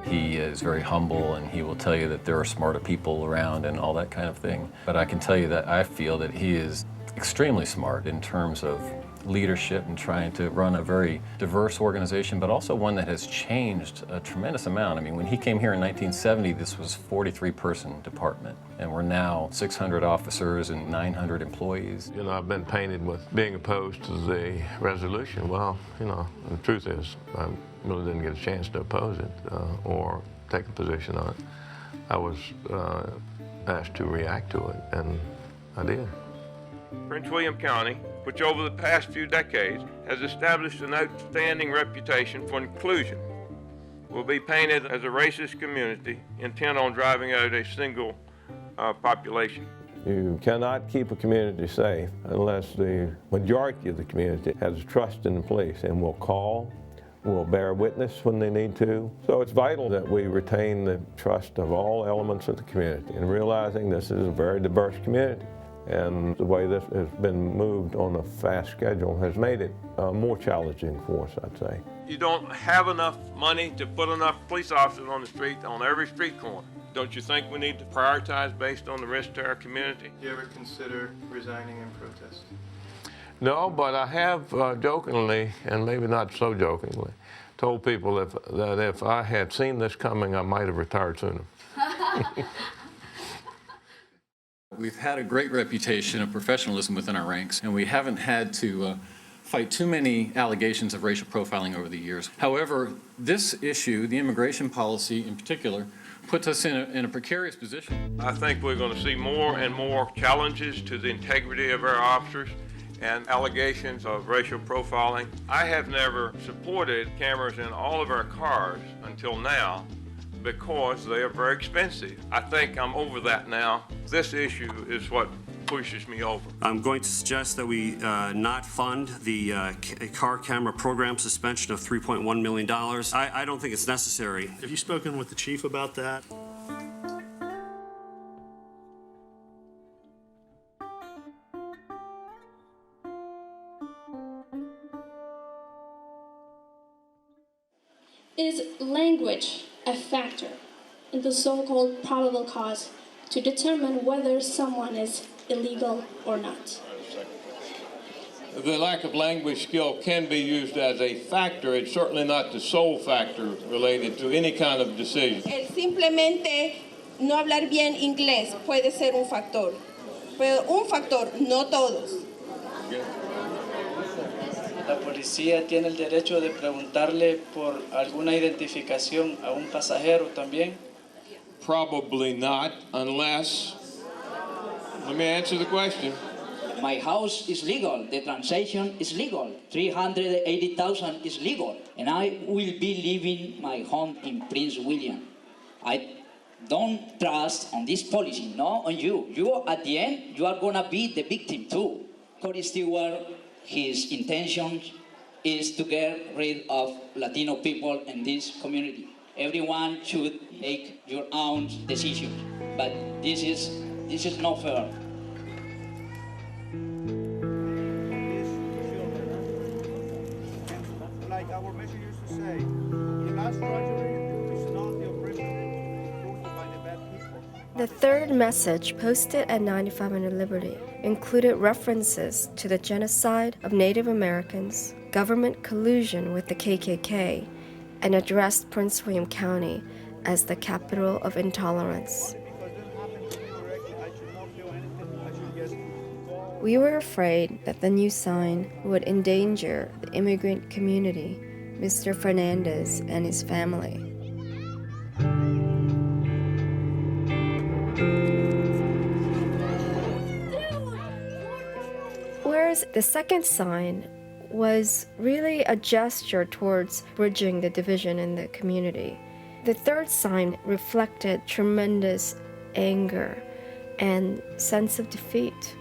He is very humble, and he will tell you that there are smarter people around and all that kind of thing. But I can tell you that I feel that he is extremely smart in terms of leadership and trying to run a very diverse organization, but also one that has changed a tremendous amount. I mean, when he came here in 1970, this was a 43-person department, and we're now 600 officers and 900 employees. You know, I've been painted with being opposed to the resolution. Well, you know, the truth is, I really didn't get a chance to oppose it or take a position on it. I was asked to react to it, and I did. Prince William County, which over the past few decades has established an outstanding reputation for inclusion, will be painted as a racist community intent on driving out a single population. You cannot keep a community safe unless the majority of the community has trust in the police and will call, will bear witness when they need to. So it's vital that we retain the trust of all elements of the community, and realizing this is a very diverse community. And the way this has been moved on a fast schedule has made it more challenging for us, I'd say. You don't have enough money to put enough police officers on the street, on every street corner. Don't you think we need to prioritize based on the risk to our community? Do you ever consider resigning in protest? No, but I have jokingly, and maybe not so jokingly, told people that if I had seen this coming, I might have retired sooner. We've had a great reputation of professionalism within our ranks, and we haven't had to fight too many allegations of racial profiling over the years. However, this issue, the immigration policy in particular, puts us in a precarious position. I think we're going to see more and more challenges to the integrity of our officers and allegations of racial profiling. I have never supported cameras in all of our cars until now, because they are very expensive. I think I'm over that now. This issue is what pushes me over. I'm going to suggest that we not fund the car camera program suspension of $3.1 million. I don't think it's necessary. Have you spoken with the chief about that? Is language a factor in the so-called probable cause to determine whether someone is illegal or not? The lack of language skill can be used as a factor. It's certainly not the sole factor related to any kind of decision. El simplemente no hablar bien inglés puede ser un factor, pero un factor, no todos. La policía tiene el derecho de preguntarle por alguna identificación a un pasajero también. Probably not, unless. Let me answer the question. My house is legal, the transaction is legal, 380,000 is legal, and I will be leaving my home in Prince William. I don't trust on this policy, no on you. You, at the end, you are gonna be the victim too. Corey Stewart, his intention is to get rid of Latino people in this community. Everyone should make your own decisions, but this is not fair. Like our measure used to say, the last tragedy is not the oppression caused by the bad people. The third message, posted at 9500 Liberty, included references to the genocide of Native Americans, government collusion with the KKK, and addressed Prince William County as the capital of intolerance. We were afraid that the new sign would endanger the immigrant community, Mr. Fernandez and his family. Whereas the second sign was really a gesture towards bridging the division in the community, the third sign reflected tremendous anger and sense of defeat.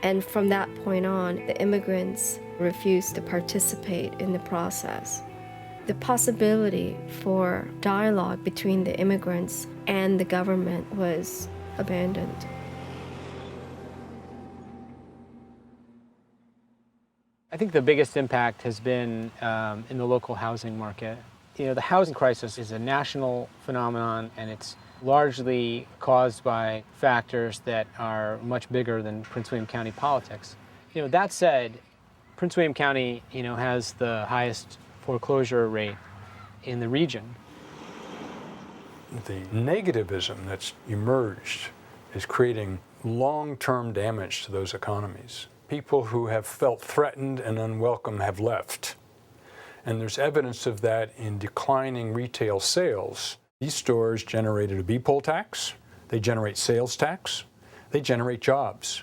And from that point on, the immigrants refused to participate in the process. The possibility for dialogue between the immigrants and the government was abandoned. I think the biggest impact has been in the local housing market. You know, the housing crisis is a national phenomenon, and it's largely caused by factors that are much bigger than Prince William County politics. You know, that said, Prince William County, you know, has the highest foreclosure rate in the region. The negativism that's emerged is creating long-term damage to those economies. People who have felt threatened and unwelcome have left. And there's evidence of that in declining retail sales. These stores generated a B-poll tax, they generate sales tax, they generate jobs.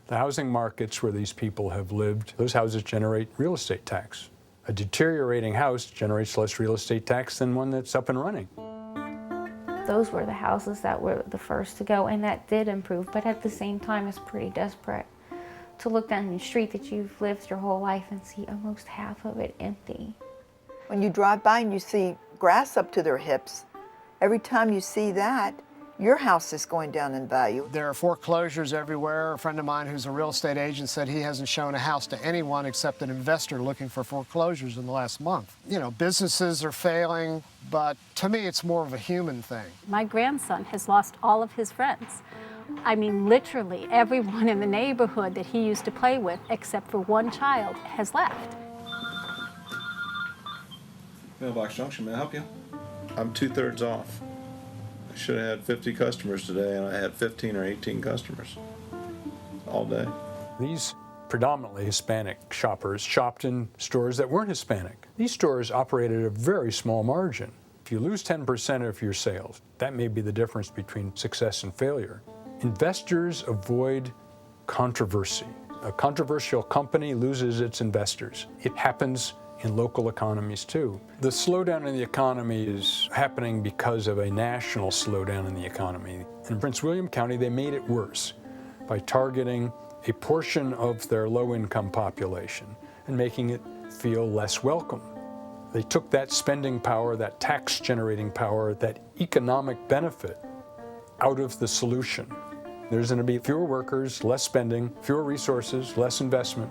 The housing markets where these people have lived, those houses generate real estate tax. A deteriorating house generates less real estate tax than one that's up and running. Those were the houses that were the first to go, and that did improve, but at the same time it's pretty desperate to look down the street that you've lived your whole life and see almost half of it empty. When you drive by and you see grass up to their hips, every time you see that, your house is going down in value. There are foreclosures everywhere. A friend of mine who's a real estate agent said he hasn't shown a house to anyone except an investor looking for foreclosures in the last month. You know, businesses are failing, but to me it's more of a human thing. My grandson has lost all of his friends. I mean, literally everyone in the neighborhood that he used to play with, except for one child, has left. Mailbox Junction, may I help you? I'm 2/3 off. I should have had 50 customers today, and I had 15 or 18 customers all day. These predominantly Hispanic shoppers shopped in stores that weren't Hispanic. These stores operated at a very small margin. If you lose 10% of your sales, that may be the difference between success and failure. Investors avoid controversy. A controversial company loses its investors. It happens in local economies too. The slowdown in the economy is happening because of a national slowdown in the economy. In Prince William County, they made it worse by targeting a portion of their low-income population and making it feel less welcome. They took that spending power, that tax-generating power, that economic benefit out of the solution. There's going to be fewer workers, less spending, fewer resources, less investment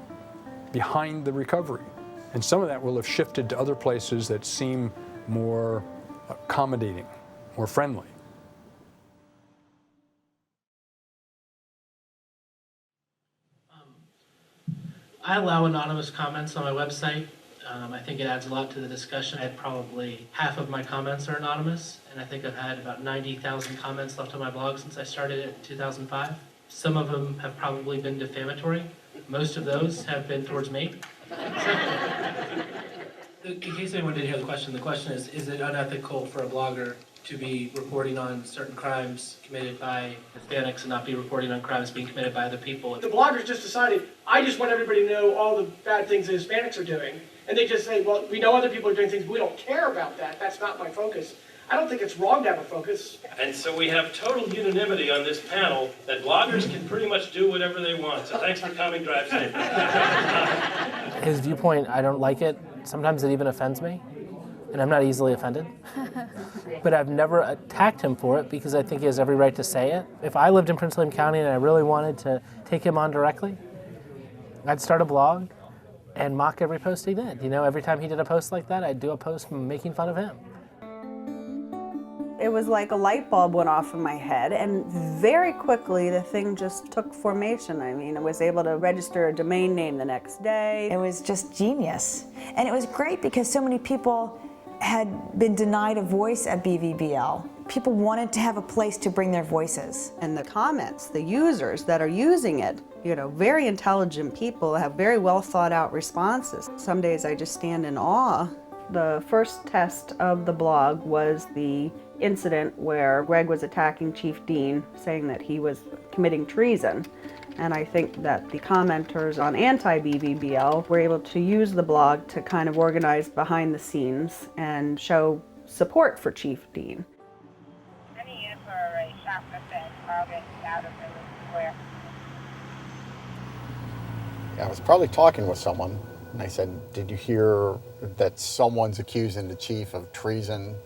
behind the recovery. And some of that will have shifted to other places that seem more accommodating, more friendly. I allow anonymous comments on my website. I think it adds a lot to the discussion. I had probably half of my comments are anonymous, and I think I've had about 90,000 comments left on my blog since I started it in 2005. Some of them have probably been defamatory. Most of those have been towards me. In case anyone didn't hear the question is it unethical for a blogger to be reporting on certain crimes committed by Hispanics and not be reporting on crimes being committed by other people? The bloggers just decided, I just want everybody to know all the bad things that Hispanics are doing. And they just say, well, we know other people are doing things, but we don't care about that. That's not my focus. I don't think it's wrong to have a focus. And so we have total unanimity on this panel that bloggers can pretty much do whatever they want. So thanks for coming, drive safe. His viewpoint, I don't like it. Sometimes it even offends me. And I'm not easily offended. But I've never attacked him for it because I think he has every right to say it. If I lived in Prince William County and I really wanted to take him on directly, I'd start a blog and mock every post he did. You know, every time he did a post like that, I'd do a post making fun of him. It was like a light bulb went off in my head, and very quickly the thing just took formation. I mean, I was able to register a domain name the next day. It was just genius. And it was great because so many people had been denied a voice at BVBL. People wanted to have a place to bring their voices. And the comments, the users that are using it, you know, very intelligent people have very well thought out responses. Some days I just stand in awe. The first test of the blog was the incident where Greg was attacking Chief Dean, saying that he was committing treason. And I think that the commenters on anti-BVBL were able to use the blog to kind of organize behind the scenes and show support for Chief Dean. I was probably talking with someone, and I said, did you hear that someone's accusing the chief of treason?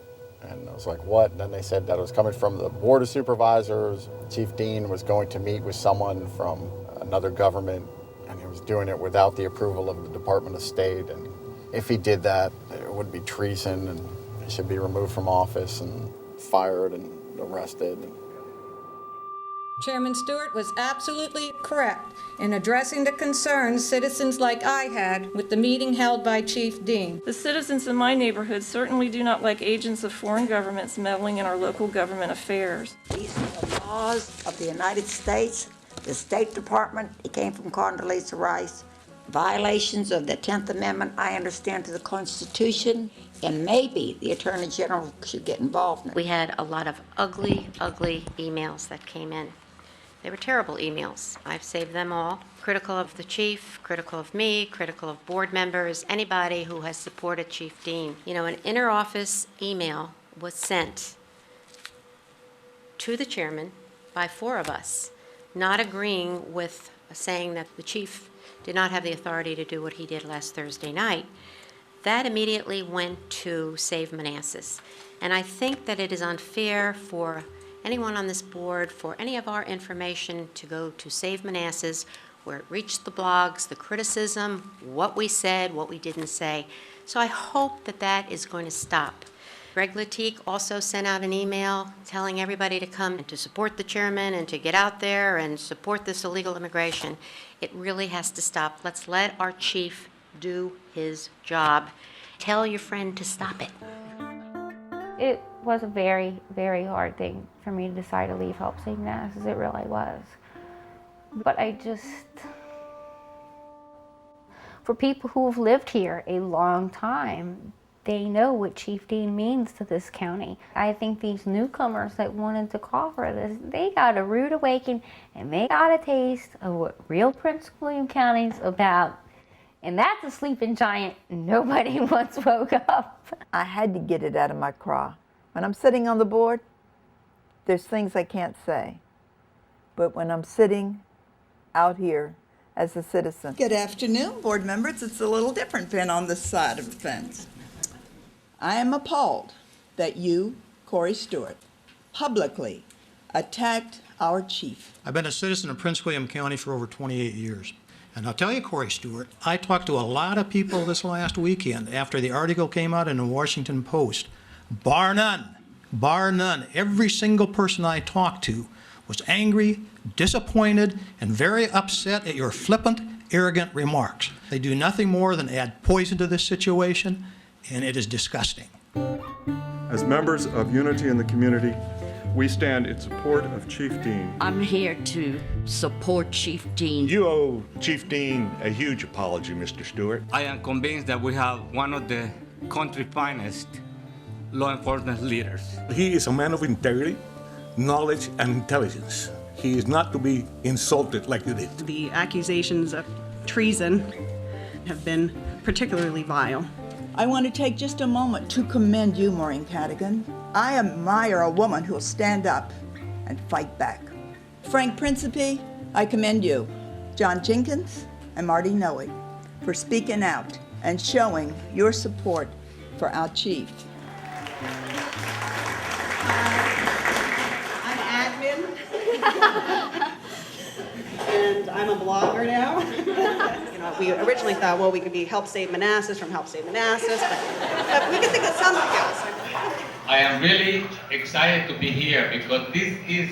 And I was like, what? And then they said that it was coming from the Board of Supervisors. Chief Dean was going to meet with someone from another government, and he was doing it without the approval of the Department of State. And if he did that, it would be treason, and he should be removed from office and fired and arrested. Chairman Stewart was absolutely correct in addressing the concerns citizens like I had with the meeting held by Chief Dean. The citizens in my neighborhood certainly do not like agents of foreign governments meddling in our local government affairs. These are the laws of the United States, the State Department. It came from Condoleezza Rice. Violations of the 10th Amendment, I understand, to the Constitution, and maybe the Attorney General should get involved. We had a lot of ugly, ugly emails that came in. They were terrible emails. I've saved them all. Critical of the chief, critical of me, critical of board members, anybody who has supported Chief Dean. You know, an inter-office email was sent to the chairman by 4 of us, not agreeing with saying that the chief did not have the authority to do what he did last Thursday night. That immediately went to Save Manassas. And I think that it is unfair for anyone on this board, for any of our information to go to Save Manassas, where it reached the blogs, the criticism, what we said, what we didn't say. So I hope that that is going to stop. Greg Latique also sent out an email telling everybody to come and to support the chairman and to get out there and support this illegal immigration. It really has to stop. Let's let our chief do his job. Tell your friend to stop it. It was a very, very hard thing for me to decide to leave Help Save Manassas. It really was. But for people who have lived here a long time, they know what Chief Dean means to this county. I think these newcomers that wanted to call for this, they got a rude awakening and they got a taste of what real Prince William County's about. And that's a sleeping giant nobody once woke up. I had to get it out of my craw. When I'm sitting on the board, there's things I can't say. But when I'm sitting out here as a citizen. Good afternoon, board members. It's a little different than on this side of the fence. I am appalled that you, Corey Stewart, publicly attacked our chief. I've been a citizen of Prince William County for over 28 years. And I'll tell you, Corey Stewart, I talked to a lot of people this last weekend after the article came out in the Washington Post. Bar none, every single person I talked to was angry, disappointed, and very upset at your flippant, arrogant remarks. They do nothing more than add poison to this situation, and it is disgusting. As members of Unity in the community, we stand in support of Chief Dean. I'm here to support Chief Dean. You owe Chief Dean a huge apology, Mr. Stewart. I am convinced that we have one of the country's finest law enforcement leaders. He is a man of integrity, knowledge, and intelligence. He is not to be insulted like you did. The accusations of treason have been particularly vile. I want to take just a moment to commend you, Maureen Cadigan. I admire a woman who will stand up and fight back. Frank Principe, I commend you. John Jenkins and Marty Noe for speaking out and showing your support for our chief. I'm admin, and I'm a blogger now. We originally thought, well, we could be Help Save Manassas from Help Save Manassas, but we could think of something else. I am really excited to be here because this is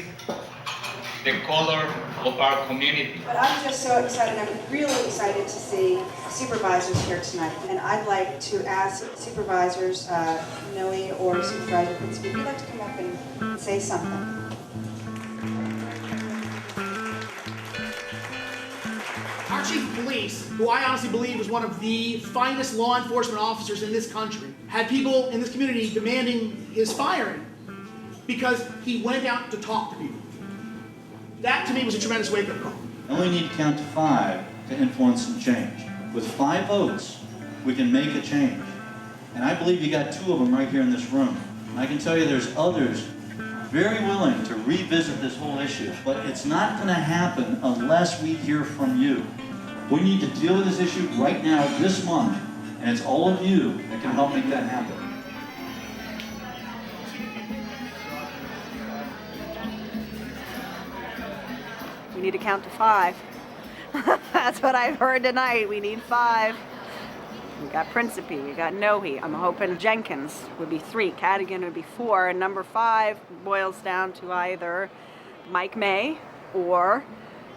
the color of our community. But I'm just so excited. I'm really excited to see supervisors here tonight. And I'd like to ask supervisors, Noe or Supervisor Principe, if you'd like to come up and say something. Our chief of police, who I honestly believe is one of the finest law enforcement officers in this country, had people in this community demanding his firing because he went out to talk to people. That to me was a tremendous wake-up call. And we need to count to 5 to influence some change. With 5 votes, we can make a change. And I believe you got 2 of them right here in this room. And I can tell you there's others very willing to revisit this whole issue, but it's not going to happen unless we hear from you. We need to deal with this issue right now, this month, and it's all of you that can help make that happen. We need to count to 5. That's what I've heard tonight. We need 5. We got Principe, we got Noe. I'm hoping Jenkins would be 3, Cadigan would be 4, and number 5 boils down to either Mike May or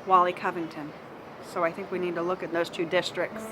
Wally Covington. So I think we need to look at those 2 districts.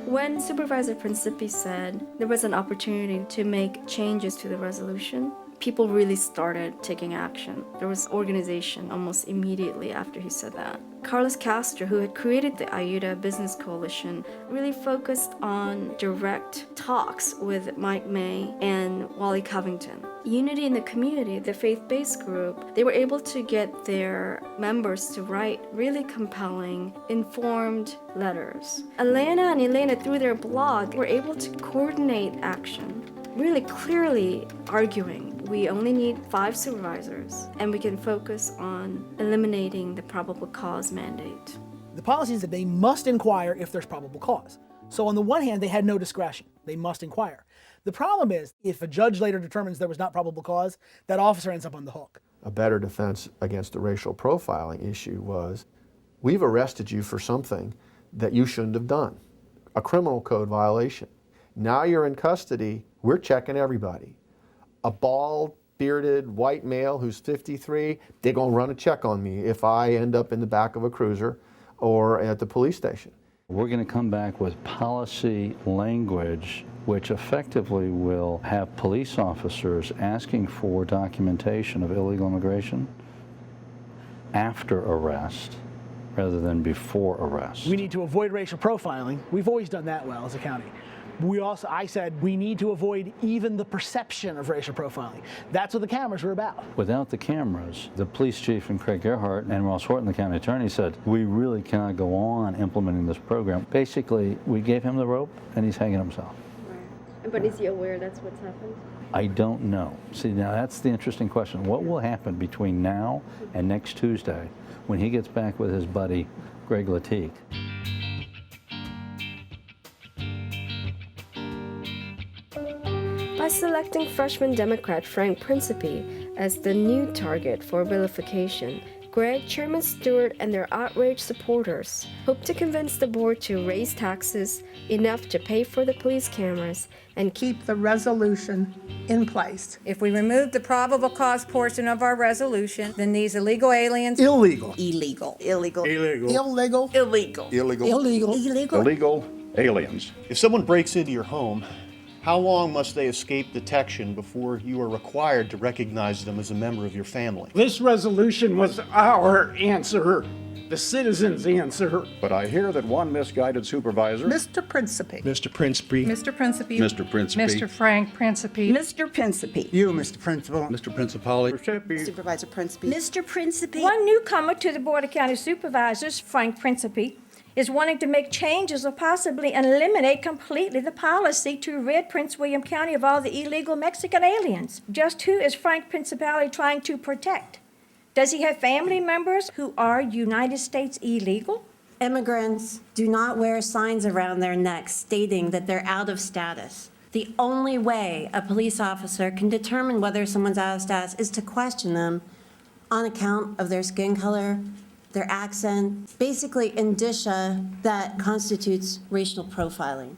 When Supervisor Principe said there was an opportunity to make changes to the resolution, people really started taking action. There was organization almost immediately after he said that. Carlos Castro, who had created the Ayuda Business Coalition, really focused on direct talks with Mike May and Wally Covington. Unity in the community, the faith-based group, they were able to get their members to write really compelling, informed letters. Elena and Elena, through their blog, were able to coordinate action, really clearly arguing we only need 5 supervisors and we can focus on eliminating the probable cause mandate. The policy is that they must inquire if there's probable cause. So on the one hand, they had no discretion. They must inquire. The problem is, if a judge later determines there was not probable cause, that officer ends up on the hook. A better defense against the racial profiling issue was, we've arrested you for something that you shouldn't have done, a criminal code violation. Now you're in custody, we're checking everybody. A bald, bearded, white male who's 53, they're gonna run a check on me if I end up in the back of a cruiser or at the police station. We're going to come back with policy language which effectively will have police officers asking for documentation of illegal immigration after arrest rather than before arrest. We need to avoid racial profiling. We've always done that well as a county. I said we need to avoid even the perception of racial profiling. That's what the cameras were about. Without the cameras, the police chief and Craig Gerhardt and Ross Horton, the county attorney, said, we really cannot go on implementing this program. Basically, we gave him the rope and he's hanging himself. Right. But is he aware that's what's happened? I don't know. See, now that's the interesting question. What will happen between now and next Tuesday when he gets back with his buddy, Greg Latique? By selecting freshman Democrat Frank Principe as the new target for vilification, Greg, Chairman Stewart, and their outraged supporters hope to convince the board to raise taxes enough to pay for the police cameras and keep the resolution in place. If we remove the probable cause portion of our resolution, then these illegal aliens... Illegal. Illegal. Illegal. Illegal. Illegal. Illegal. Illegal. Illegal aliens. If someone breaks into your home, how long must they escape detection before you are required to recognize them as a member of your family? This resolution was our answer, the citizens' answer. But I hear that one misguided supervisor... Mr. Principe. Mr. Principe. Mr. Principe. Mr. Principe. Mr. Frank Principe. Mr. Principe. You, Mr. Principal. Mr. Principali. Supervisor Principe. Mr. Principe. One newcomer to the Board of County Supervisors, Frank Principe, is wanting to make changes or possibly eliminate completely the policy to rid Prince William County of all the illegal Mexican aliens. Just who is Frank Principali trying to protect? Does he have family members who are United States illegal? Immigrants do not wear signs around their necks stating that they're out of status. The only way a police officer can determine whether someone's out of status is to question them on account of their skin color, their accent, basically indicia that constitutes racial profiling.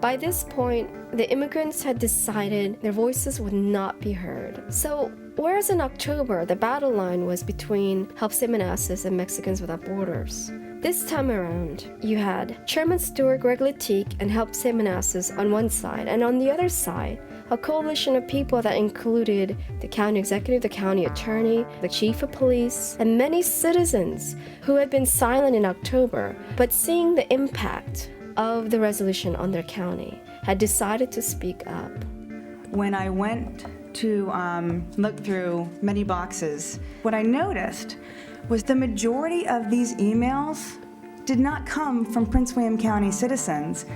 By this point, the immigrants had decided their voices would not be heard. So, whereas in October, the battle line was between Help Save Manassas and Mexicans Without Borders, this time around, you had Chairman Stewart, Greg Latique, and Help Save Manassas on one side, and on the other side, a coalition of people that included the county executive, the county attorney, the chief of police, and many citizens who had been silent in October, but seeing the impact of the resolution on their county, had decided to speak up. When I went to look through many boxes, what I noticed was the majority of these emails did not come from Prince William County citizens.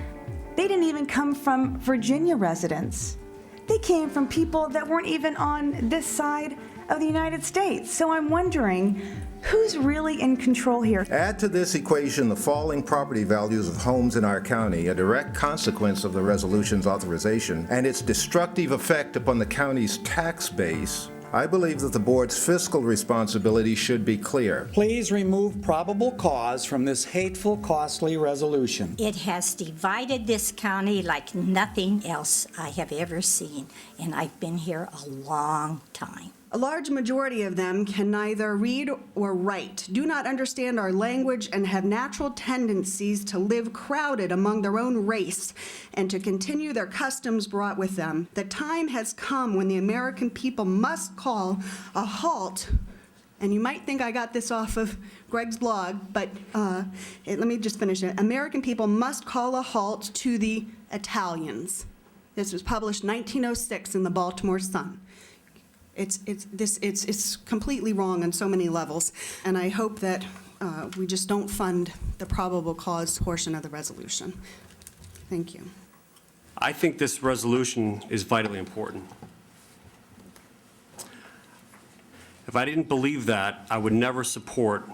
They didn't even come from Virginia residents. They came from people that weren't even on this side of the United States. So I'm wondering, who's really in control here? Add to this equation the falling property values of homes in our county, a direct consequence of the resolution's authorization, and its destructive effect upon the county's tax base. I believe that the board's fiscal responsibility should be clear. Please remove probable cause from this hateful, costly resolution. It has divided this county like nothing else I have ever seen, and I've been here a long time. A large majority of them can neither read or write, do not understand our language, and have natural tendencies to live crowded among their own race and to continue their customs brought with them. The time has come when the American people must call a halt. And you might think I got this off of Greg's blog, but let me just finish it. American people must call a halt to the Italians. This was published 1906 in the Baltimore Sun. It's completely wrong on so many levels, and I hope that we just don't fund the probable cause portion of the resolution. Thank you. I think this resolution is vitally important. If I didn't believe that, I would never support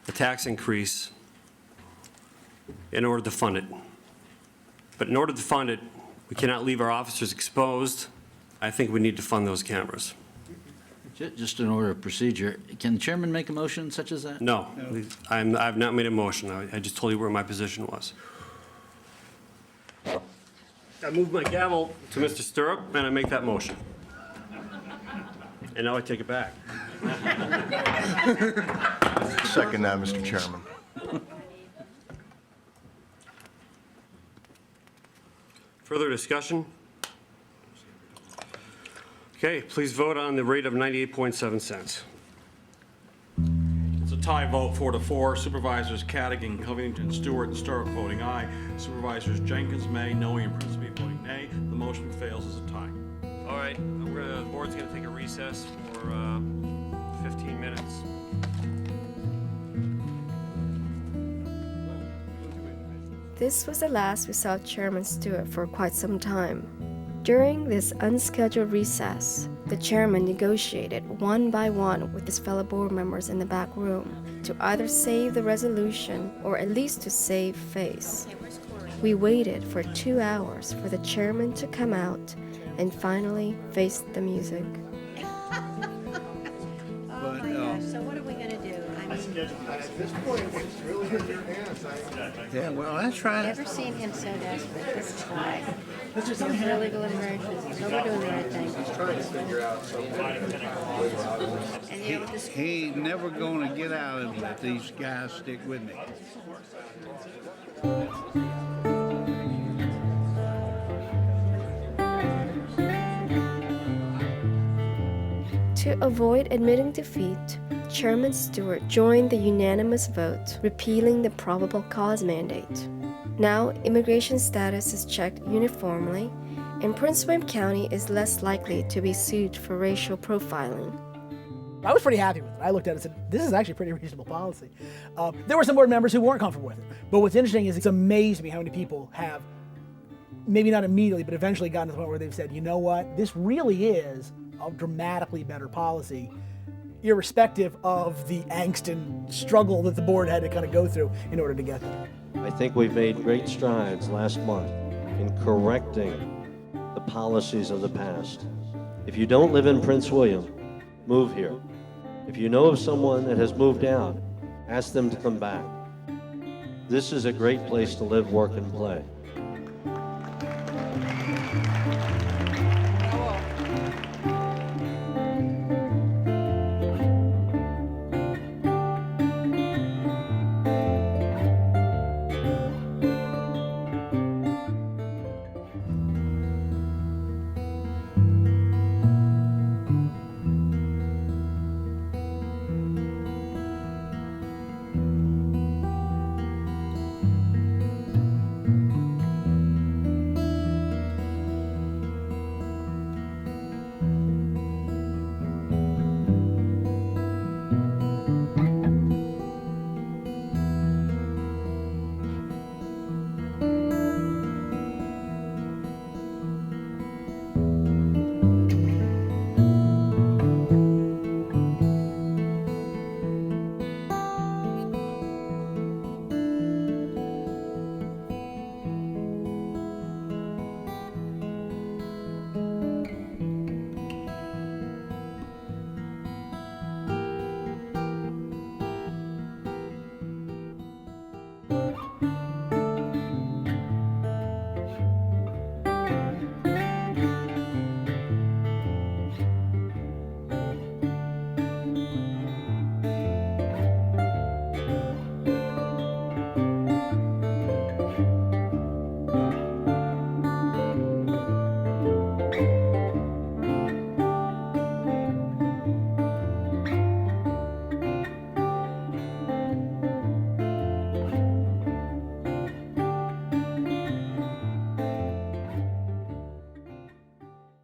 a tax increase in order to fund it. But in order to fund it, we cannot leave our officers exposed. I think we need to fund those cameras. Just in order of procedure, can the chairman make a motion such as that? No, I've not made a motion. I just told you where my position was. I move my gavel to Mr. Stewart, and I make that motion. And now I take it back. Second that, Mr. Chairman. Further discussion? Okay, please vote on the rate of 98.7 cents. It's a tie vote 4-4. Supervisors Cadigan, Covington, Stewart, and Stark voting aye. Supervisors Jenkins, May, Noe, and Principe voting nay. The motion fails as a tie. All right, the board's going to take a recess for 15 minutes. This was the last we saw Chairman Stewart for quite some time. During this unscheduled recess, the chairman negotiated one by one with his fellow board members in the back room to either save the resolution or at least to save face. We waited for 2 hours for the chairman to come out and finally face the music. At this point, it's really in your hands. Yeah, well, that's right. Never seen him so desperate. This is why. He's for illegal immigration. So we're doing the right thing. He's trying to figure out And you know, this He ain't never going to get out of it if these guys stick with me. To avoid admitting defeat, Chairman Stewart joined the unanimous vote repealing the probable cause mandate. Now, immigration status is checked uniformly, and Prince William County is less likely to be sued for racial profiling. I was pretty happy with it. I looked at it and said, this is actually a pretty reasonable policy. There were some board members who weren't comfortable with it. But what's interesting is it's amazed me how many people have, maybe not immediately, but eventually gotten to the point where they've said, you know what, this really is a dramatically better policy, irrespective of the angst and struggle that the board had to kind of go through in order to get there. I think we've made great strides last month in correcting the policies of the past. If you don't live in Prince William, move here. If you know of someone that has moved out, ask them to come back. This is a great place to live, work, and play.